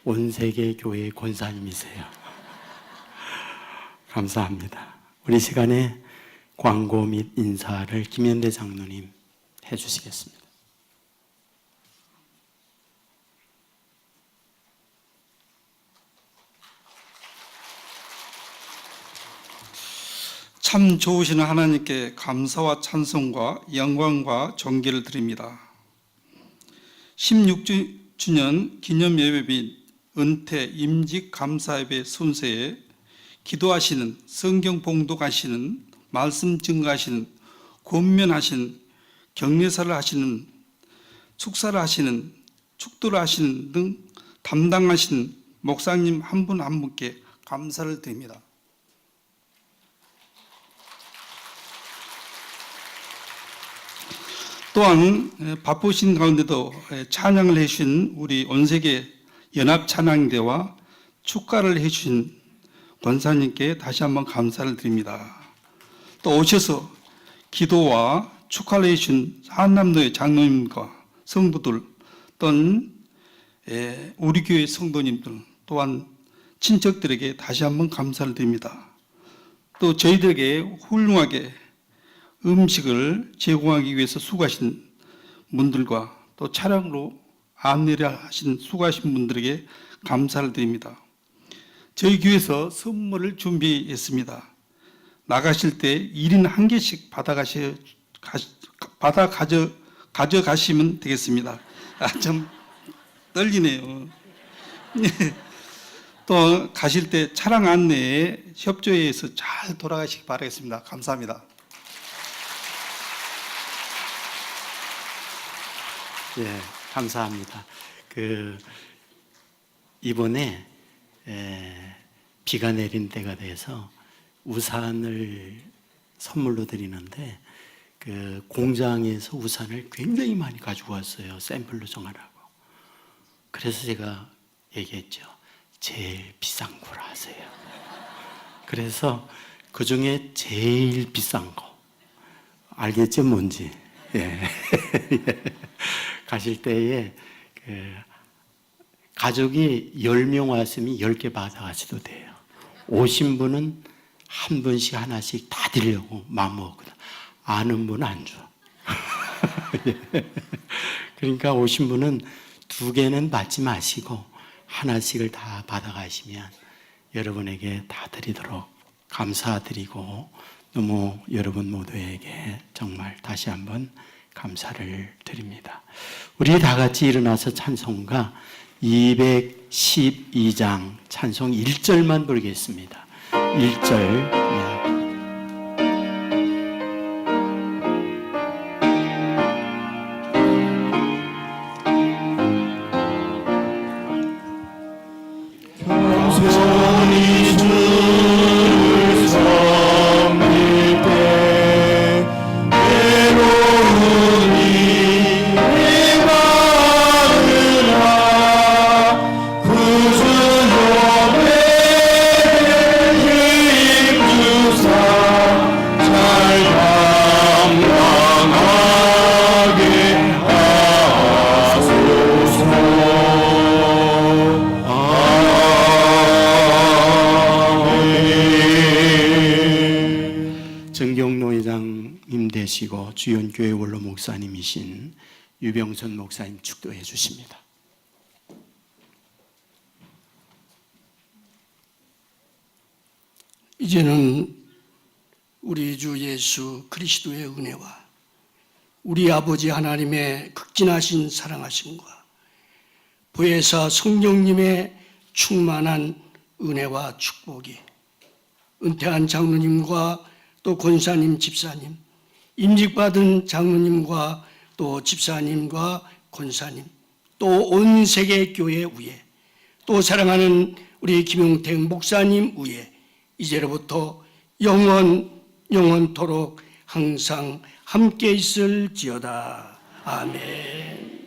온 세계 교회 권사님이세요. 감사합니다. 우리 시간에 광고 및 인사를 김현대 장로님 해주시겠습니다. 참 좋으신 하나님께 감사와 찬송과 영광과 존귀를 드립니다. 16주년 기념 예배 및 은퇴 임직 감사 예배 순서에 기도하시는, 성경 봉독하시는, 말씀 증거하시는, 권면하시는, 격려사를 하시는, 축사를 하시는, 축도를 하시는 등 담당하시는 목사님 한 분 한 분께 감사를 드립니다. 또한 바쁘신 가운데도 찬양을 해주신 우리 온세계 연합 찬양대와 축가를 해주신 권사님께 다시 한번 감사를 드립니다. 또 오셔서 기도와 축하를 해주신 한남도의 장로님과 성도들 또는 우리 교회 성도님들 또한 친척들에게 다시 한번 감사를 드립니다. 또 저희들에게 훌륭하게 음식을 제공하기 위해서 수고하신 분들과 또 차량으로 안내를 하신 수고하신 분들에게 감사를 드립니다. 저희 교회에서 선물을 준비했습니다. 나가실 때 1인 1개씩 가져가시면 되겠습니다. 좀 떨리네요. 또 가실 때 차량 안내에 협조해서 잘 돌아가시기 바라겠습니다. 감사합니다. 예, 감사합니다. 이번에 비가 내린 때가 돼서 우산을 선물로 드리는데 공장에서 우산을 굉장히 많이 가지고 왔어요. 샘플로 정하라고. 그래서 제가 얘기했죠. 제일 비싼 걸 하세요. 그래서 그 중에 제일 비싼 거 알겠죠, 뭔지? 예. 가실 때에 가족이 10명 왔으면 10개 받아가셔도 돼요. 오신 분은 한 분씩 하나씩 다 드리려고 마음먹거든. 아는 분은 안 줘. 그러니까 오신 분은 2개는 받지 마시고 하나씩을 다 받아가시면 여러분에게 다 드리도록 감사드리고 너무 여러분 모두에게 정말 다시 한번 감사를 드립니다. 우리 다 같이 일어나서 찬송가 212장 찬송 1절만 부르겠습니다. 1절. 되시고 주연교회 원로 목사님이신 유병선 목사님 축도해 주십니다. 이제는 우리 주 예수 그리스도의 은혜와 우리 아버지 하나님의 극진하신 사랑하심과 보혜사 성령님의 충만한 은혜와 축복이 은퇴한 장로님과 또 권사님, 집사님, 임직받은 장로님과 또 집사님과 권사님, 또 온 세계 교회 위에, 또 사랑하는 우리 김용택 목사님 위에 이제로부터 영원토록 항상 함께 있을지어다. 아멘.